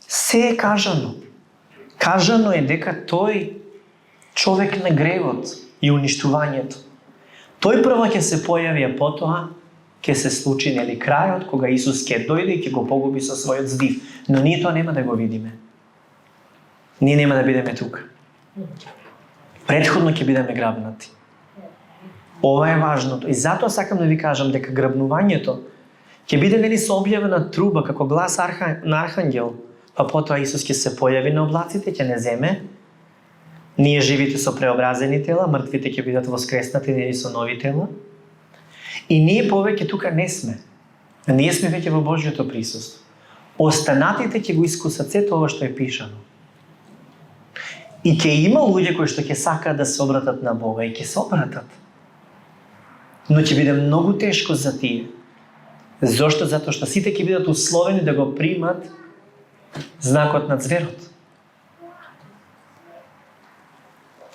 Speaker 1: се е кажано. Кажано е дека тој човек на гревот и уништувањето, тој прво ќе се појави, а потоа ќе се случи нели крајот кога Исус ќе дојде и ќе го погуби со својот здив. Но ние тоа нема да го видиме. Ние нема да бидеме тука. Претходно ќе бидеме грабнати. Ова е важното. И затоа сакам да ви кажам дека грабнувањето ќе биде нели со објавена труба како глас на архангел, па потоа Исус ќе се појави на облаците, ќе не земе. Ние живите со преобразени тела, мртвите ќе бидат воскреснати нели со нови тела. И ние повеќе тука не сме. Ние сме веќе во Божјото присуство. Останатите ќе го искусат сето ова што е пишано. И ќе има луѓе кои што ќе сакаат да се обратат на Бога и ќе се обратат. Но ќе биде многу тешко за тие. Зошто? Затоа што сите ќе бидат условени да го примат знакот на зверот.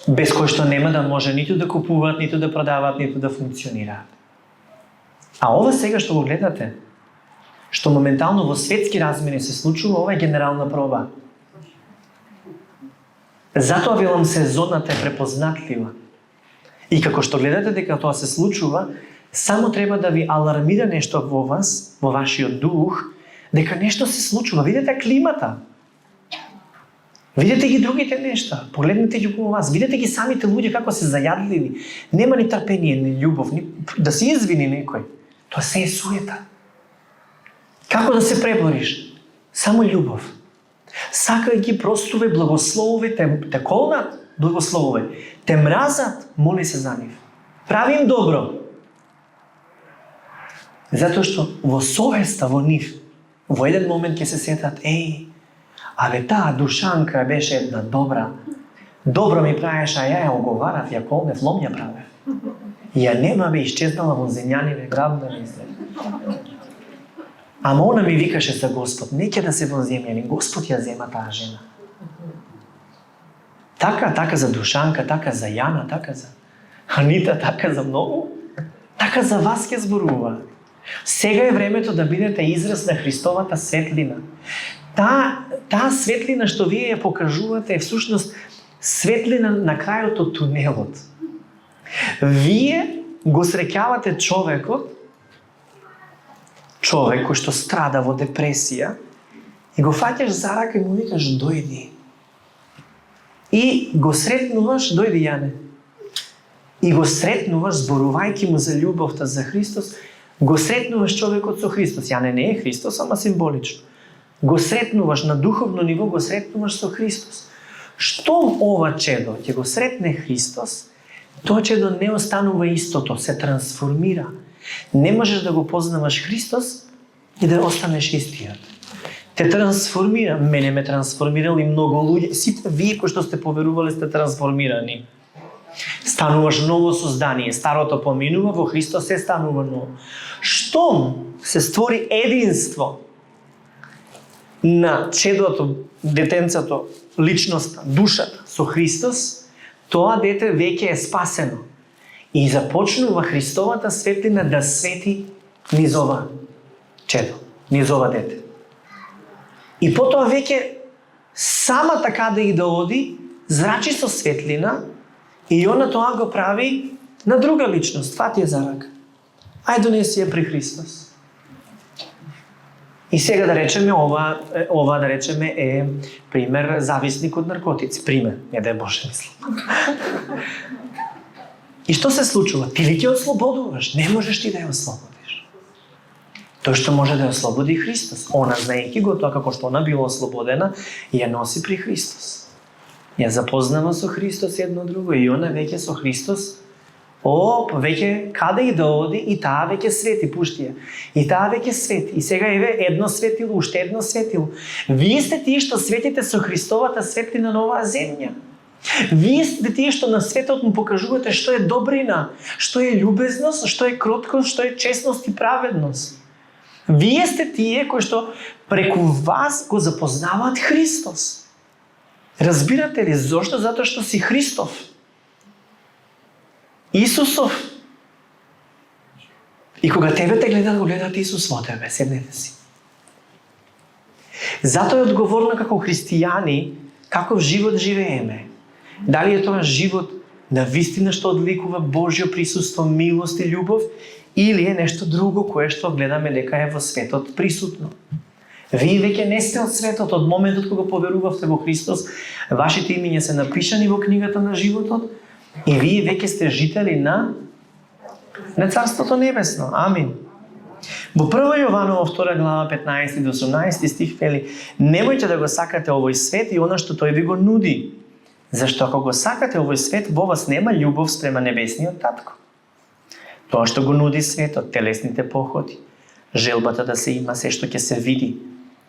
Speaker 1: Без кој што нема да може ниту да купуваат, ниту да продаваат, ниту да функционираат. А ова сега што го гледате, што моментално во светски размери се случува, ова е генерална проба. Затоа велам сезоната е препознатлива. И како што гледате дека тоа се случува, само треба да ви алармира нешто во вас, во вашиот дух, дека нешто се случува. Видете климата. Видете ги другите нешта. Погледнете ги околу вас. Видете ги самите луѓе како се зајадливи. Нема ни трпение, ни љубов, ни да се извини некој. Тоа се е суета. Како да се пребориш? Само љубов. Сакај ги простуве, благословуве, те колнат, благословуве. Те мразат, моли се за нив. Прави им добро. Затоа што во совеста во нив, во еден момент ќе се сетат, абе таа Душанка беше една добра, Добро ми правиш, а ја оговарав, ја колмев, лом ја правев. Ја нема бе изчезнала во земјаниве град да не излезе. Ама она ми викаше за Господ, не ќе да се во земјани, Господ ја зема таа жена. Така за Душанка, така за Јана, така за Анита, така за многу. Така за вас ќе зборува. Сега е времето да бидете израз на Христовата светлина. Таа светлина што вие ја покажувате е всушност светлина на крајот од тунелот. Вие го среќавате човек кој што страда во депресија и го фаќаш за рака и му викаш дојди. И го сретнуваш, дојди Јане. И го сретнуваш зборувајќи му за љубовта за Христос, го сретнуваш човекот со Христос. Јане не е Христос, ама символично. Го сретнуваш на духовно ниво, го сретнуваш со Христос. Штом ова чедо ќе го сретне Христос, тоа чедо не останува истото, се трансформира. Не можеш да го познаваш Христос и да останеш истиот. Те трансформира. Мене ме трансформирал и многу луѓе. Сите вие кои што сте поверувале сте трансформирани. Стануваш ново создание. Старото поминува, во Христос се станува ново. Штом се створи единство на чедото, детенцето, личноста, душата со Христос, тоа дете веќе е спасено. И започнува Христовата светлина да свети низ ова чедо, низ ова дете. И потоа веќе сама така да и да оди, зрачи со светлина и она тоа го прави на друга личност, фати ја за рака. Ај донеси ја при Христос. И сега да речеме ова да речеме е пример зависник од наркотици, пример, не да е Боже мислам. И што се случува? Ти ли ќе ослободуваш? Не можеш ти да ја ослободиш. Тој што може да ја ослободи Христос. Она, знаејќи го тоа како што она била ослободена, ја носи при Христос. Ја запознава со Христос едно друго и она веќе со Христос веќе каде и да оди и таа веќе свети, пушти ја. И таа веќе свети. И сега еве едно светило, уште едно светило. Вие сте тие што светите со Христовата светлина на оваа земја. Вие сте тие што на светот му покажувате што е добрина, што е љубезност, што е кроткост, што е честност и праведност. Вие сте тие кои што преку вас го запознаваат Христос. Разбирате ли зошто? Затоа што си Христов. Исусов. И кога тебе те гледат, го гледат Исус во тебе, седнете си. Затоа е одговорно како христијани, каков живот живееме. Дали е тоа живот на вистина што одликува Божјо присуство, милост и љубов, или е нешто друго кое што гледаме дека е во светот присутно. Вие веќе не сте од светот, од моментот кога поверувавте во Христос, вашите имиња се напишани во книгата на животот и вие веќе сте жители на Царството Небесно. Амин. Во 1 Јованово 2 глава 15 до 18 стих вели: немојте да го сакате овој свет и она што тој ви го нуди. Зашто ако го сакате овој свет, во вас нема љубов спрема небесниот татко. Тоа што го нуди светот, телесните похоти, желбата да се има се што ќе се види,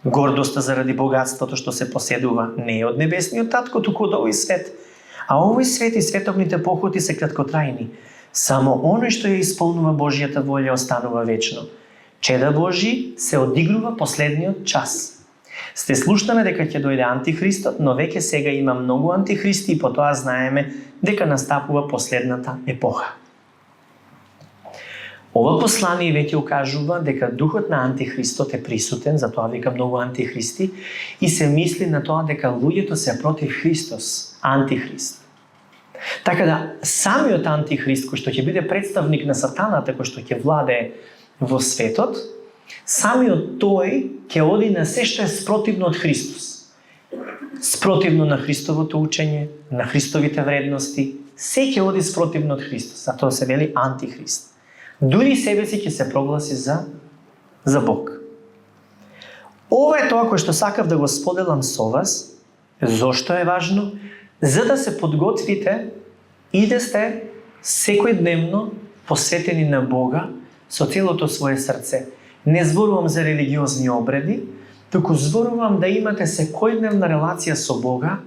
Speaker 1: гордоста заради богатството што се поседува, не е од небесниот татко, туку од овој свет. А овој свет и световните похоти се краткотрајни. Само оној што ја исполнува Божјата волја останува вечно. Чеда Божји се одигнува последниот час. Сте слушнаме дека ќе дојде антихристот, но веќе сега има многу антихристи и потоа знаеме дека настапува последната епоха. Ова послание веќе укажува дека духот на антихристот е присутен, затоа вика многу антихристи, и се мисли на тоа дека луѓето се против Христос, антихрист. Така да, самиот антихрист, кој што ќе биде представник на сатаната, кој што ќе владее во светот, самиот тој ќе оди на се што е спротивно од Христос. Спротивно на Христовото учење, на Христовите вредности, се ќе оди спротивно од Христос, затоа се вели антихрист. Дури себе си ќе се прогласи за Бог. Ова е тоа кое што сакав да го споделам со вас. Зошто е важно? За да се подготвите и да сте секојдневно посветени на Бога со целото свое срце. Не зборувам за религиозни обреди, туку зборувам да имате секојдневна релација со Бога,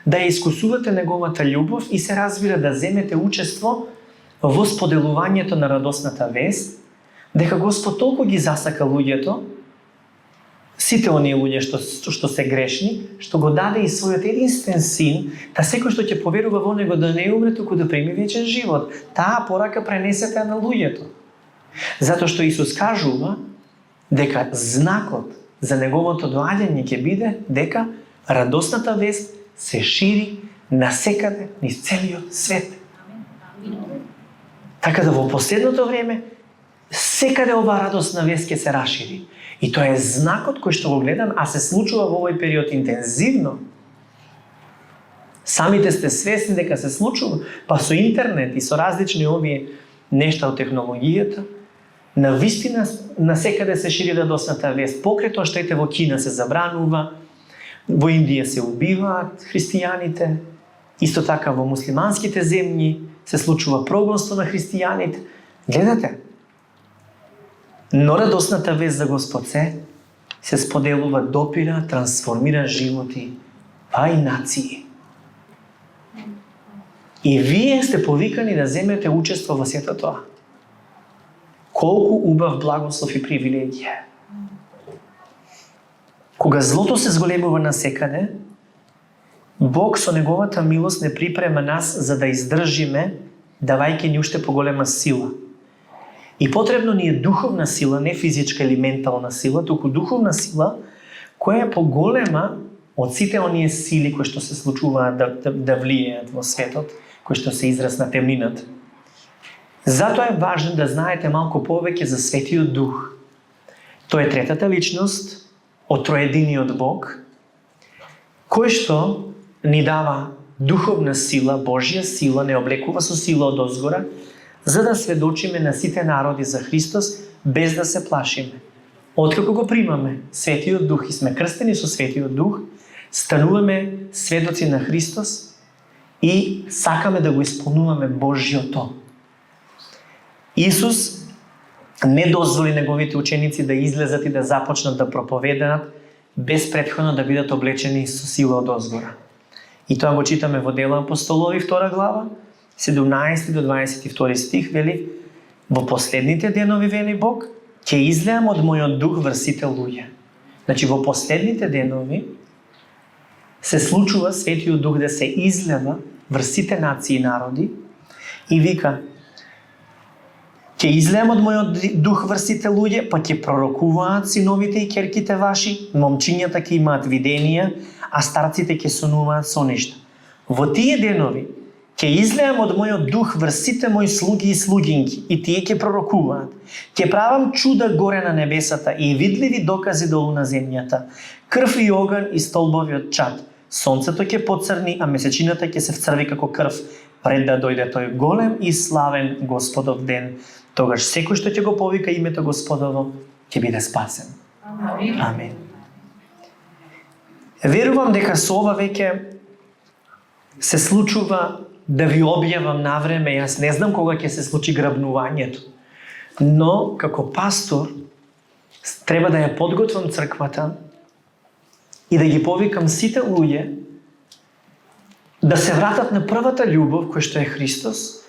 Speaker 1: да ја искусувате неговата љубов и се разбира да земете учество во споделувањето на радосната вест, дека Господ толку ги засака луѓето, сите оние луѓе што се грешни, што го даде и својот единствен син, да секој што ќе поверува во него да не умре, туку да прими вечен живот. Таа порака пренесете на луѓето. Затоа што Исус кажува дека знакот за неговото доаѓање ќе биде дека радосната вест се шири насекаде низ целиот свет. Така да во последното време секаде оваа радосна вест ќе се расшири. И тоа е знакот кој што го гледам, а се случува во овој период интензивно. Самите сте свесни дека се случува, па со интернет и со различни овие нешта од технологијата, на вистина насекаде се шири радосната вест. Покрај тоа што ете во Кина се забранува, во Индија се убиваат христијаните, исто така во муслиманските земји се случува прогонство на христијаните. Гледате, но радосната вест за Господ се споделува, допира, трансформира животи, па и нации. И вие сте повикани да земете учество во сето тоа. Колку убав благослов и привилегија. Кога злото се зголемува насекаде, Бог со неговата милост не припрема нас за да издржиме, давајќи ни уште поголема сила. И потребно ни е духовна сила, не физичка или ментална сила, туку духовна сила која е поголема од сите оние сили кои што се случуваат да влијаат во светот, кои што се израз на темнината. Затоа е важно да знаете малку повеќе за Светиот Дух. Тој е третата личност од троединиот Бог, кој што ни дава духовна сила, Божја сила, не облекува со сила од озгора, за да сведочиме на сите народи за Христос, без да се плашиме. Откако го примаме Светиот Дух и сме крстени со Светиот Дух, стануваме сведоци на Христос и сакаме да го исполнуваме Божјото. Исус не дозволи неговите ученици да излезат и да започнат да проповедаат без претходно да бидат облечени со сила од озгора. И тоа го читаме во Дела апостолови 2 глава, 17 до 22 стих, вели: во последните денови, вели Бог, ќе излеам од мојот дух врз сите луѓе. Значи во последните денови се случува Светиот Дух да се излева врз сите нации и народи и вика: ќе излеам од мојот дух врз сите луѓе, па ќе пророкуваат синовите и ќерките ваши, момчињата ќе имаат виденија, а старците ќе сонуваат со нешта. Во тие денови ќе излеам од мојот дух врз сите мои слуги и слугинки, и тие ќе пророкуваат. Ќе правам чуда горе на небесата и видливи докази долу на земјата. Крв и оган и столбови од чад. Сонцето ќе поцрни, а месечината ќе се вцрви како крв, пред да дојде тој голем и славен Господов ден. Тогаш секој што ќе го повика името Господово ќе биде спасен. Амин. Верувам дека со ова веќе се случува да ви објавам навреме. Јас не знам кога ќе се случи грабнувањето, но како пастор треба да ја подготвам црквата и да ги повикам сите луѓе да се вратат на првата љубов која што е Христос,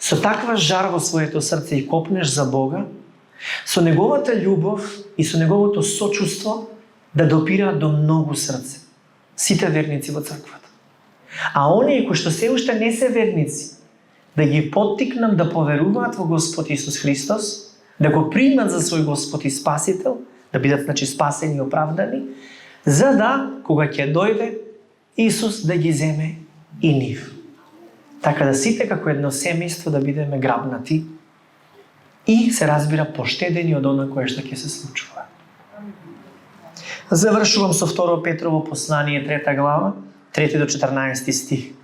Speaker 1: со таква жар во своето срце и копнеш за Бога, со неговата љубов и со неговото сочувство да допираат до многу срце. Сите верници во црквата. А оние кои што се уште не се верници, да ги поттикнам да поверуваат во Господ Исус Христос, да го примат за свој Господ и Спасител, да бидат спасени и оправдани, за да, кога ќе дојде, Исус да ги земе и нив. Така да сите како едно семејство да бидеме грабнати и се разбира поштедени од она кое што ќе се случува. Завршувам со 2 Петрово послание 3 глава, 3 до 14 стих.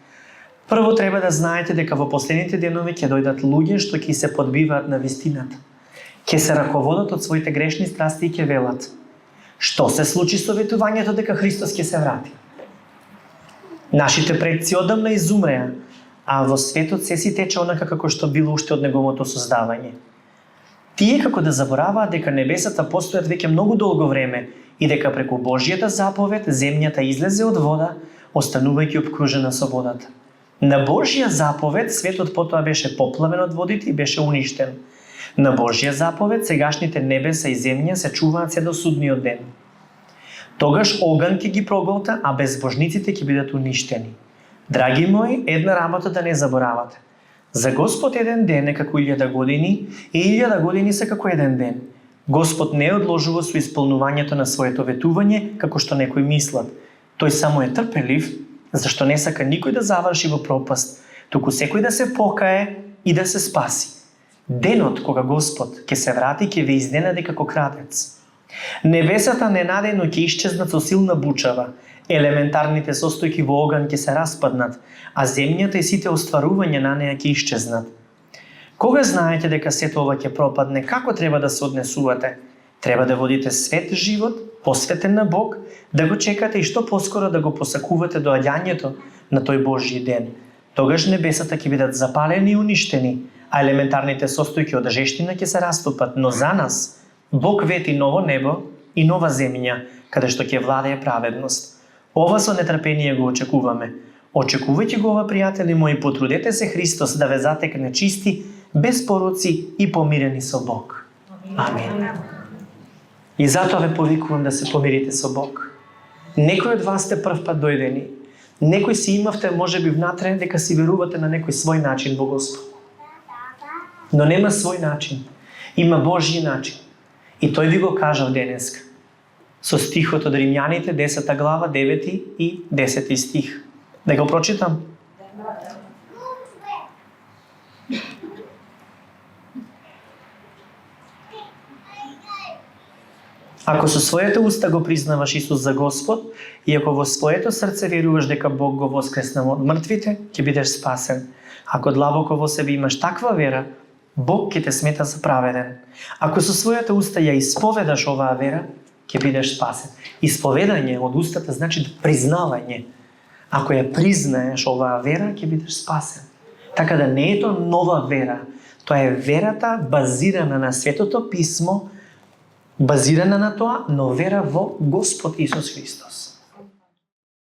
Speaker 1: Прво треба да знаете дека во последните денови ќе дојдат луѓе што ќе се подбиваат на вистината. Ќе се раководат од своите грешни страсти и ќе велат: што се случи со ветувањето дека Христос ќе се врати? Нашите предци одамна изумреа, а во светот се си тече онака како што било уште од неговото создавање. Тие како да забораваат дека небесата постојат веќе многу долго време и дека преку Божјата заповед земјата излезе од вода, останувајќи обкружена со водата. На Божја заповед светот потоа беше поплавен од водите и беше уништен. На Божја заповед сегашните небеса и земја се чуваат се до судниот ден. Тогаш оган ќе ги проголта, а безбожниците ќе бидат уништени. Драги мои, една работа да не заборавате. За Господ еден ден е како 1000 години и 1000 години се како еден ден. Господ не одложува со исполнувањето на своето ветување, како што некои мислат. Тој само е трпелив, зашто не сака никој да заврши во пропаст, туку секој да се покае и да се спаси. Денот кога Господ ќе се врати, ќе ве изненади како крадец. Небесата ненадејно ќе исчезнат со силна бучава, елементарните состојки во оган ќе се распаднат, а земјата и сите остварувања на неа ќе исчезнат. Кога знаете дека сето ова ќе пропадне, како треба да се однесувате? Треба да водите свет живот, посветен на Бог, да го чекате и што поскоро да го посакувате доаѓањето на тој Божји ден. Тогаш небесата ќе бидат запалени и уништени, а елементарните состојки од жештина ќе се растопат, но за нас Бог вети ново небо и нова земја, каде што ќе владее праведност. Ова со нетрпение го очекуваме. Очекувајќи го ова, пријатели мои, потрудете се Христос да ве затекне чисти, без пороци и помирени со Бог. Амин. И затоа ве повикувам да се помирите со Бог. Некој од вас сте прв пат дојдени. Некој си имавте, може би внатре, дека си верувате на некој свој начин во Господ. Но нема свој начин. Има Божји начин. И тој ви го кажав денеска. Со стихот од Римјаните, 10 глава, 9 и 10 стих. Да го прочитам? Ако со своето уста го признаваш Исус за Господ и ако во своето срце веруваш дека Бог го воскресна од мртвите, ќе бидеш спасен. Ако длабоко во себе имаш таква вера, Бог ќе те смета за праведен. Ако со својата уста ја исповедаш оваа вера, ќе бидеш спасен. Исповедање од устата значи признавање. Ако ја признаеш оваа вера, ќе бидеш спасен. Така да не е тоа нова вера, тоа е верата базирана на Светото Писмо, базирана на тоа, но вера во Господ Исус Христос.